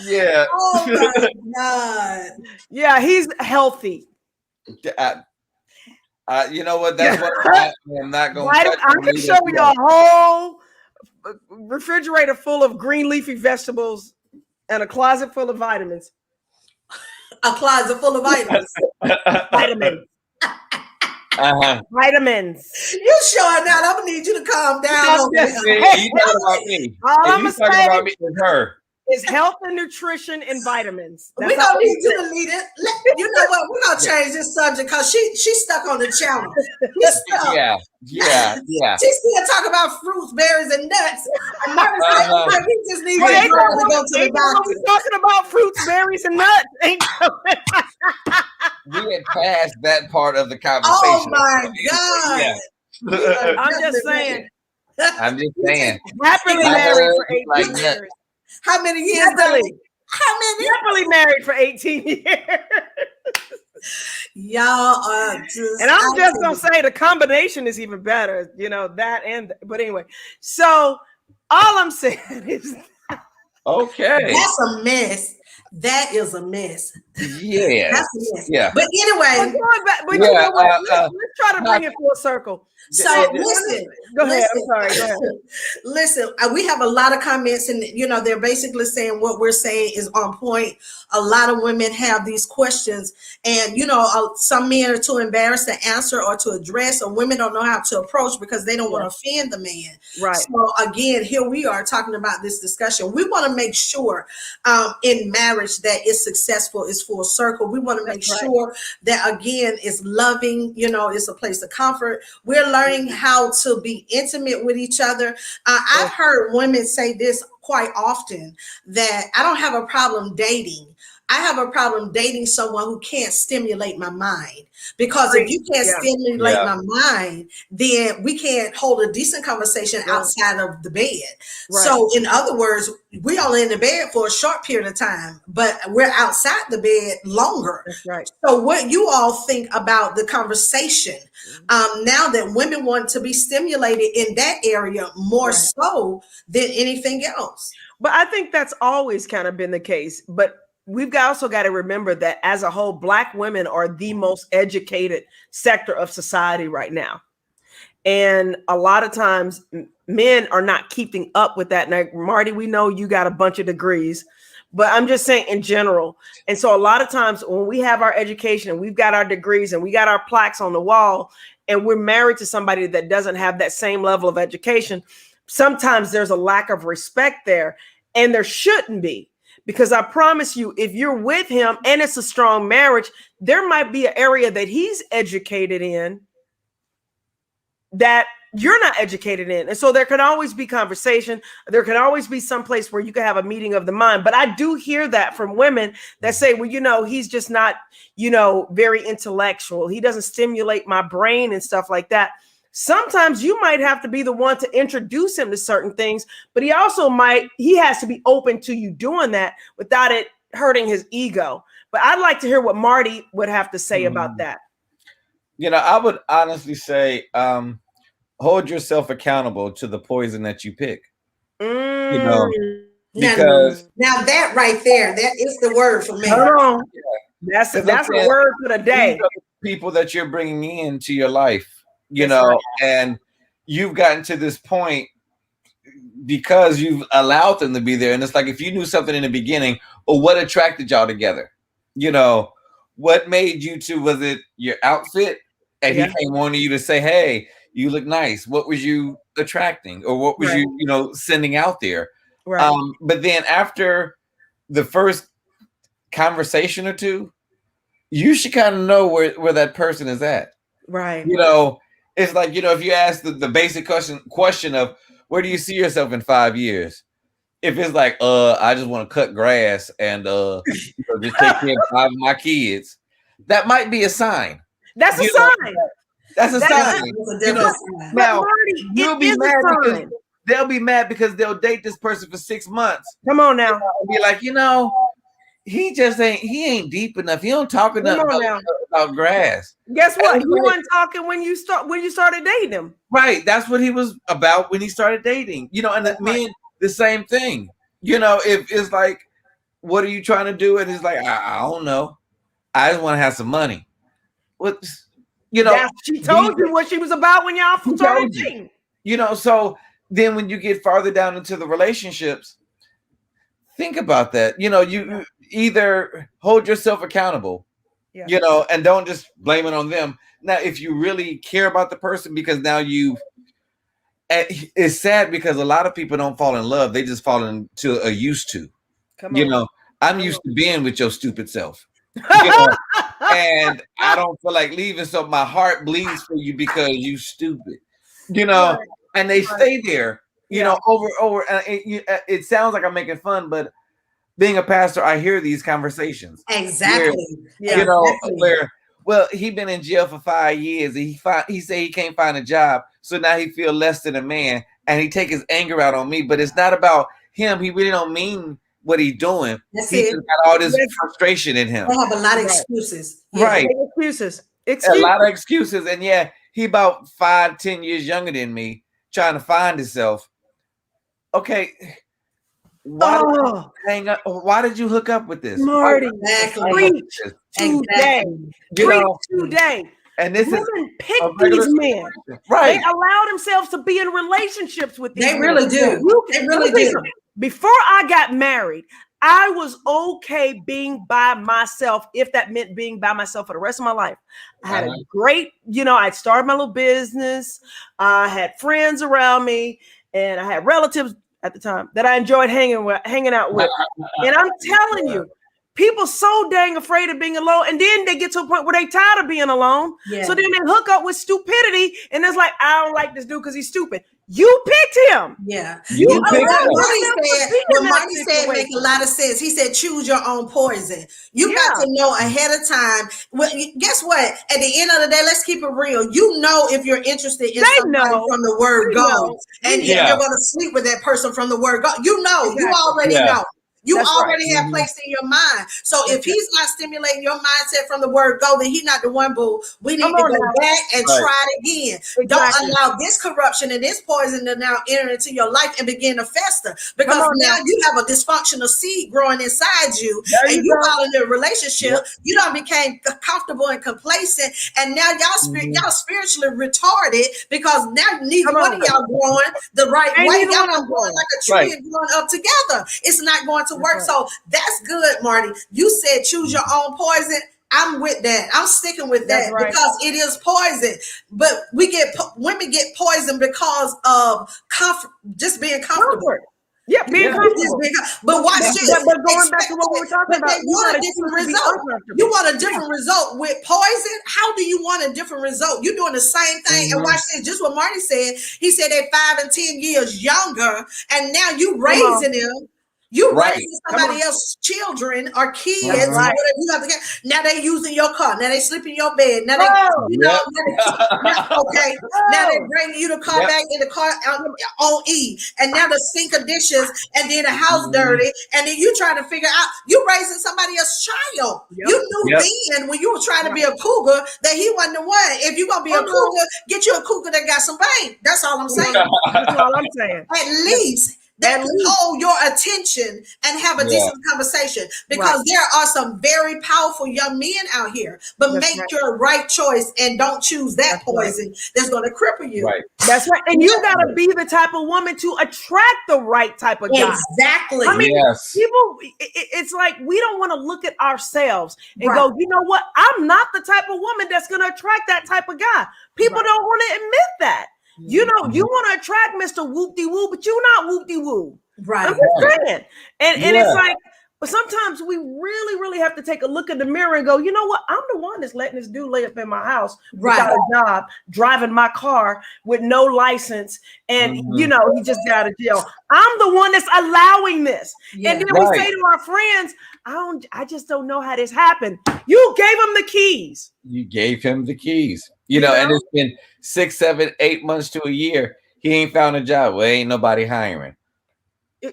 Yeah. Oh my God. Yeah, he's healthy. You know what? That's what I'm not going to. I can show you a whole refrigerator full of green leafy vegetables and a closet full of vitamins. A closet full of vitamins. Vitamins. Vitamins. You showing that? I'm gonna need you to calm down. You talking about me? All I'm talking about me is her. Is health and nutrition and vitamins. We're gonna need you to lead it. You know what? We're gonna change this subject because she's stuck on the channel. She's stuck. Yeah. She's still talking about fruits, berries, and nuts. And we just need to go to the doctor. We're talking about fruits, berries, and nuts. We had passed that part of the conversation. Oh my God. I'm just saying. Happily married for 18 years. How many years? Happily married for 18 years. Y'all are just. And I'm just gonna say the combination is even better. But anyway. So all I'm saying is. Okay. That's a mess. That is a mess. Yeah. That's a mess. Yeah. But anyway. Let's try to bring it full circle. So listen. Go ahead. I'm sorry. Go ahead. Listen, we have a lot of comments, and they're basically saying what we're saying is on point. A lot of women have these questions, and some men are too embarrassed to answer or to address, or women don't know how to approach because they don't want to offend the man. Right. So again, here we are talking about this discussion. We want to make sure in marriage that it's successful, it's full circle. We want to make sure that again it's loving. It's a place of comfort. We're learning how to be intimate with each other. I've heard women say this quite often, that I don't have a problem dating. I have a problem dating someone who can't stimulate my mind. Because if you can't stimulate my mind, then we can't hold a decent conversation outside of the bed. Right. So in other words, we all in the bed for a short period of time, but we're outside the bed longer. That's right. So what you all think about the conversation now that women want to be stimulated in that area more so than anything else? But I think that's always kind of been the case. But we've also got to remember that as a whole, Black women are the most educated sector of society right now. And a lot of times men are not keeping up with that. Now, Marty, we know you got a bunch of degrees, but I'm just saying in general. And so a lot of times when we have our education and we've got our degrees and we got our plaques on the wall and we're married to somebody that doesn't have that same level of education, sometimes there's a lack of respect there, and there shouldn't be. Because I promise you, if you're with him and it's a strong marriage, there might be an area that he's educated in that you're not educated in. And so there can always be conversation. There can always be some place where you can have a meeting of the mind. But I do hear that from women that say, well, you know, he's just not, you know, very intellectual. He doesn't stimulate my brain and stuff like that. Sometimes you might have to be the one to introduce him to certain things, but he has to be open to you doing that without it hurting his ego. But I'd like to hear what Marty would have to say about that. You know, I would honestly say, hold yourself accountable to the poison that you pick. You know, because now that right there, that is the word for me. Hold on. That's a word for the day. People that you're bringing into your life. You know, and you've gotten to this point because you've allowed them to be there. And it's like, if you knew something in the beginning, or what attracted y'all together, you know, what made you two? Was it your outfit? And he came on to you to say, hey, you look nice. What was you attracting? Or what was you, you know, sending out there? Right. But then after the first conversation or two, you should kind of know where that person is at. Right. You know, it's like, you know, if you ask the basic question of where do you see yourself in 5 years? If it's like, I just want to cut grass and you know, just take care of 5 of my kids, that might be a sign. That's a sign. That's a sign. You know, now you'll be mad because they'll be mad because they'll date this person for 6 months. Come on now. And be like, you know, he ain't deep enough. He don't talk enough about grass. Guess what? You weren't talking when you started dating him. Right. That's what he was about when he started dating. You know, and men, the same thing. You know, if it's like, what are you trying to do? And it's like, I don't know. I just want to have some money. What, you know, she told you what she was about when y'all started dating. You know, so then when you get farther down into the relationships, think about that. You know, you either hold yourself accountable, you know, and don't just blame it on them. Now, if you really care about the person, because now it's sad because a lot of people don't fall in love. They just fall into a used to. You know, I'm used to being with your stupid self. You know, and I don't feel like leaving. So my heart bleeds for you because you stupid, you know, and they stay there, you know, over. It sounds like I'm making fun, but being a pastor, I hear these conversations. Exactly. Where, you know, where, well, he been in jail for 5 years. And he say he can't find a job. So now he feel less than a man and he take his anger out on me, but it's not about him. He really don't mean what he's doing. He's got all this frustration in him. They have a lot of excuses. Right. Excuses. A lot of excuses. And he about 5-10 years younger than me, trying to find himself. Okay. Why did you hook up with this? Marty, exactly. Today. And this women pick these men. Right. They allow themselves to be in relationships with these men. They really do. They really do. Before I got married, I was okay being by myself, if that meant being by myself for the rest of my life. I had a great, you know, I'd started my little business. I had friends around me, and I had relatives at the time that I enjoyed hanging out with. And I'm telling you, people so dang afraid of being alone, and then they get to a point where they tired of being alone. So then they hook up with stupidity, and it's like, I don't like this dude because he's stupid. You picked him. Yeah. You You picked allowed him. yourself to be What in that Marty said make a situation. lot of sense. He said, choose your own poison. You got to know ahead of time. Well, guess what? At the end of the day, let's keep it real. You know if you're interested in somebody from the word go, and if you're going to sleep with that person from the word go. You know, you already know. You already have placed in your mind. So if he's not stimulating your mindset from the word go, then he's not the one, boo. We need to go back and try it again. Don't allow this corruption and this poison to now enter into your life and begin to fester. Because now you have a dysfunctional seed growing inside you. And you all in a relationship, you don't became comfortable and complacent. And now y'all spiritually retarded because now neither one of y'all growing the right way. Y'all not growing like a tree and growing up together. It's not going to work. So that's good, Marty. You said choose your own poison. I'm with that. I'm sticking with that because it is poison. But women get poisoned because of just being comfortable. Yeah, being comfortable. But watch this. But going back to what we were talking about, they want a different result. You want a different result with poison? How do you want a different result? You're doing the same thing. And watch this. Just what Marty said. He said they're 5 and 10 years younger, and now you raising them. You raising somebody else's children or kids, or whatever you have to get. Now they using your car. Now they sleep in your bed. Now they, now they bring you the car back in the car on E. And now the sink of dishes, and then the house dirty, and then you trying to figure out you raising somebody else's child. You knew then when you were trying to be a cougar that he wasn't the one. If you're gonna be a cougar, get you a cougar that got some bang. That's all I'm saying. That's all I'm saying. At least. That hold your attention and have a decent conversation because there are some very powerful young men out here, but make your right choice and don't choose that poison that's going to cripple you. That's right. And you got to be the type of woman to attract the right type of guy. Exactly. I mean, people, it's like we don't want to look at ourselves and go, you know what? I'm not the type of woman that's going to attract that type of guy. People don't want to admit that. You know, you want to attract Mr. Whoop-de-woo, but you're not whoop-de-woo. Right. I'm just saying. And it's like, but sometimes we really, really have to take a look at the mirror and go, you know what? I'm the one that's letting this dude lay up in my house without a job, driving my car with no license. And, you know, he just got out of jail. I'm the one that's allowing this. And then we say to our friends, I just don't know how this happened. You gave him the keys. You gave him the keys. You know, and it's been 6, 7, 8 months to a year. He ain't found a job. Well, ain't nobody hiring.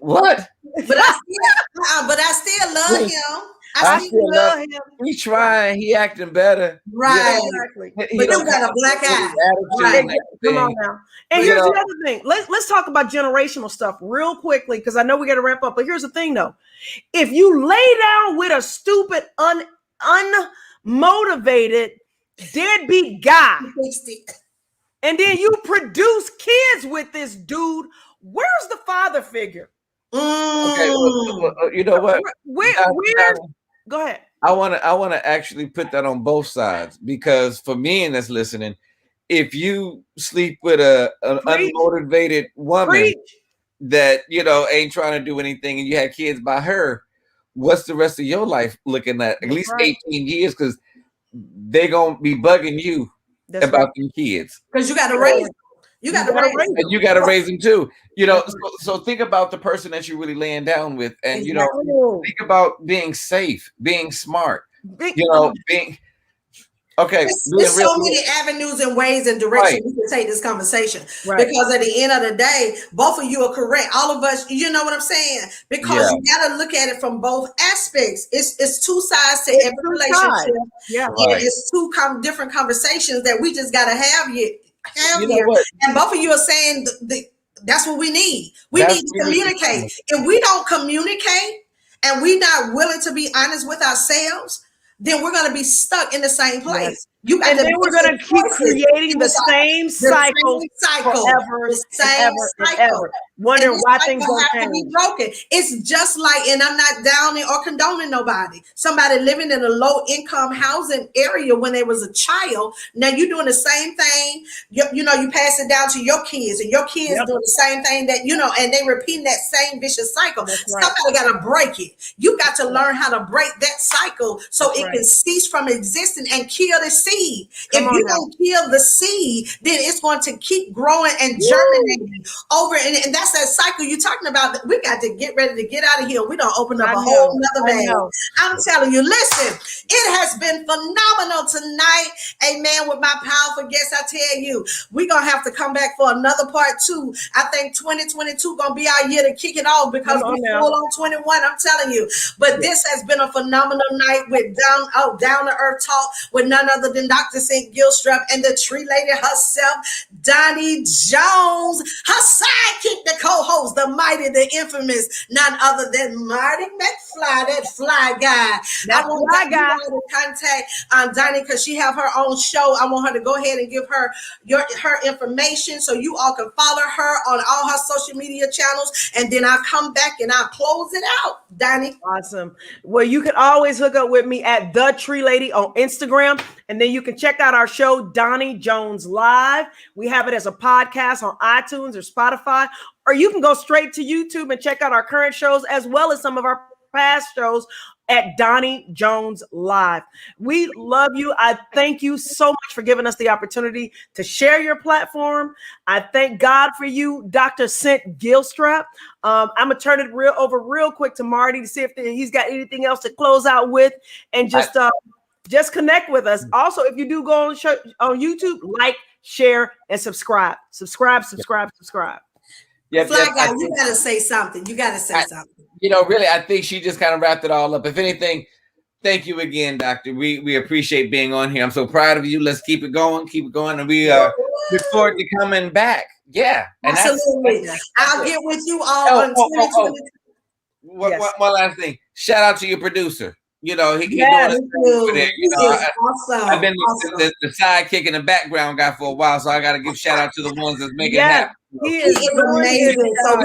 What? But I still love him. I still love him. He trying. He acting better. Right. Exactly. But you got a black eye. Right. Come on now. And here's the other thing. Let's talk about generational stuff real quickly because I know we got to wrap up. But here's the thing, though. If you lay down with a stupid, unmotivated, deadbeat guy, and then you produce kids with this dude, where's the father figure? Okay, you know what? Where? Go ahead. I want to actually put that on both sides because for men that's listening, if you sleep with an unmotivated woman that ain't trying to do anything, and you had kids by her, what's the rest of your life looking at? At least 18 years, because they're gonna be bugging you about them kids. Because you got to raise them. You got to raise them too. So think about the person that you're really laying down with, and think about being safe, being smart. Being okay. There's so many avenues and ways and directions we can take this conversation. Because at the end of the day, both of you are correct. All of us, you know what I'm saying? Because you got to look at it from both aspects. It's two sides to every relationship. And it's two different conversations that we just got to have here. And both of you are saying that's what we need. We need to communicate. If we don't communicate and we're not willing to be honest with ourselves, then we're going to be stuck in the same place. We're going to keep creating the same cycle forever. wondering why things don't don't have to be change. broken. It's just like, and I'm not downing or condoning nobody. Somebody living in a low income housing area when they was a child. Now you're doing the same thing. You pass it down to your kids, and your kids doing the same thing that and they repeating that same vicious cycle. That's right. Somebody got to break it. You got to learn how to break that cycle so That's it right. can cease from existing and kill the seed. Come If on you now. don't kill the seed, then it's going to keep growing and germinating over. And that's that cycle you're talking about. We got to get ready to get out of here. We don't open up a whole nother bag. I'm telling you, listen, it has been phenomenal tonight. Amen. With my powerful guests, I tell you, we're going to have to come back for another part 2. I think 2022 going to be our year to kick it off because we're full on 21. I'm telling you. But this has been a phenomenal night with Down to Earth Talk with none other than Dr. Cint Gilstrap and the tree lady herself, Doni Jones, her sidekick, the co-host, the mighty, the infamous, none other than Marty McFly, that fly guy. I want to contact Doni because she have her own show. I want her to go ahead and give her her information so you all can follow her on all her social media channels, and then I'll come back and I'll close it out. Doni. Awesome. Well, you can always hook up with me at The Tree Lady on Instagram, and then you can check out our show, Doni Jones Live. We have it as a podcast on iTunes or Spotify, or you can go straight to YouTube and check out our current shows as well as some of our past shows at Doni Jones Live. We love you. I thank you so much for giving us the opportunity to share your platform. I thank God for you, Dr. Cint Gilstrap. I'm going to turn it over real quick to Marty to see if he's got anything else to close out with, and just connect with us. Also, if you do go on YouTube, like, share, and subscribe. Subscribe. Yep, Fly guy, you got to say something. Something. Really, I think she just kind of wrapped it all up. If anything, thank you again, Doctor. We appreciate being on here. I'm so proud of you. Let's keep it going. And we look forward to coming back. Yeah. And absolutely. I'll get with you all on 2022. One last thing. Shout out to your producer. He doing his thing over there. Awesome. I've been the sidekick in the background guy for a while, so I got to give shout out to the ones that's making it happen. He is amazing. So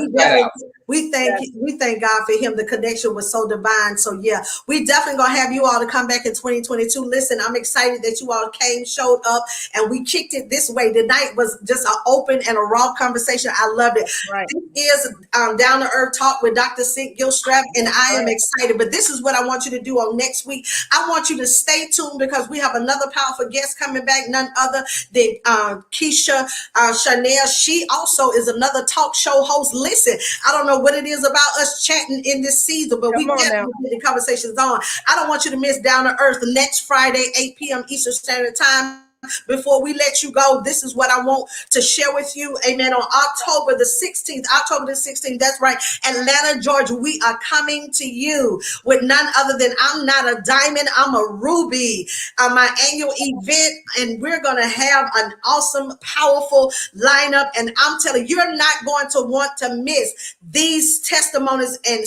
we thank God for him. The connection was so divine. So yeah, we definitely gonna have you all to come back in 2022. Listen, I'm excited that you all showed up, and we kicked it this way. The night was just an open and a raw conversation. I loved it. Right. This is Down to Earth Talk with Dr. Cint Gilstrap, and I am excited. But this is what I want you to do on next week. I want you to stay tuned because we have another powerful guest coming back, none other than Keisha Chanel. She also is another talk show host. Listen, I don't know what it is about us chatting in this season, but we definitely get the conversations on. I don't want you to miss Down to Earth next Friday, 8 p.m. Eastern Standard Time. Before we let you go, this is what I want to share with you. Amen. On October the 16th, that's right, Atlanta, Georgia, we are coming to you with none other than I'm Not a Diamond, I'm a Ruby, my annual event, and we're going to have an awesome, powerful lineup, and I'm telling you, you're not going to want to miss these testimonies and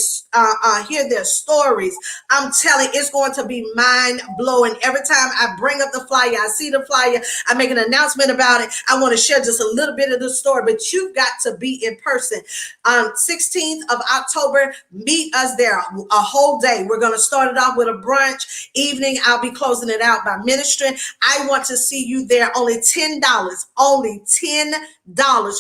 hear their stories. I'm telling you, it's going to be mind-blowing. Every time I bring up the flyer, I see the flyer, I make an announcement about it. I want to share just a little bit of the story, but you've got to be in person. On 16th of October, meet us there a whole day. We're going to start it off with a brunch evening. I'll be closing it out by ministering. I want to see you there. Only $10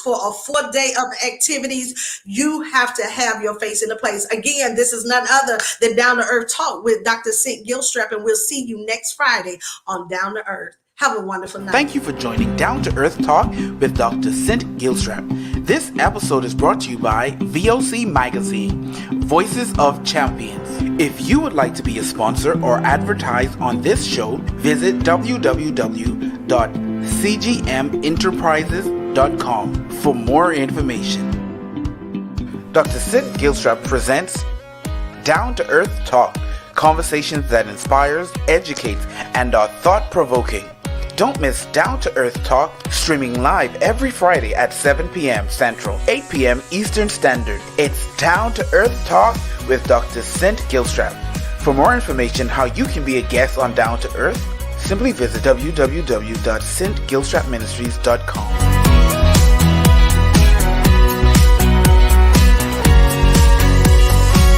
for a full day of activities. You have to have your face in the place. Again, this is none other than Down to Earth Talk with Dr. Cint Gilstrap, and we'll see you next Friday on Down to Earth. Have a wonderful night. Thank you for joining Down to Earth Talk with Dr. Cint Gilstrap. This episode is brought to you by VOC Magazine, Voices of Champions. If you would like to be a sponsor or advertise on this show, visit www.cgmenterprises.com for more information. Dr. Cint Gilstrap presents Down to Earth Talk, conversations that inspires, educates, and are thought-provoking. Don't miss Down to Earth Talk, streaming live every Friday at 7 p.m. Central, 8 p.m. Eastern Standard. It's Down to Earth Talk with Dr. Cint Gilstrap. For more information how you can be a guest on Down to Earth, simply visit www.cintgilstrapministries.com.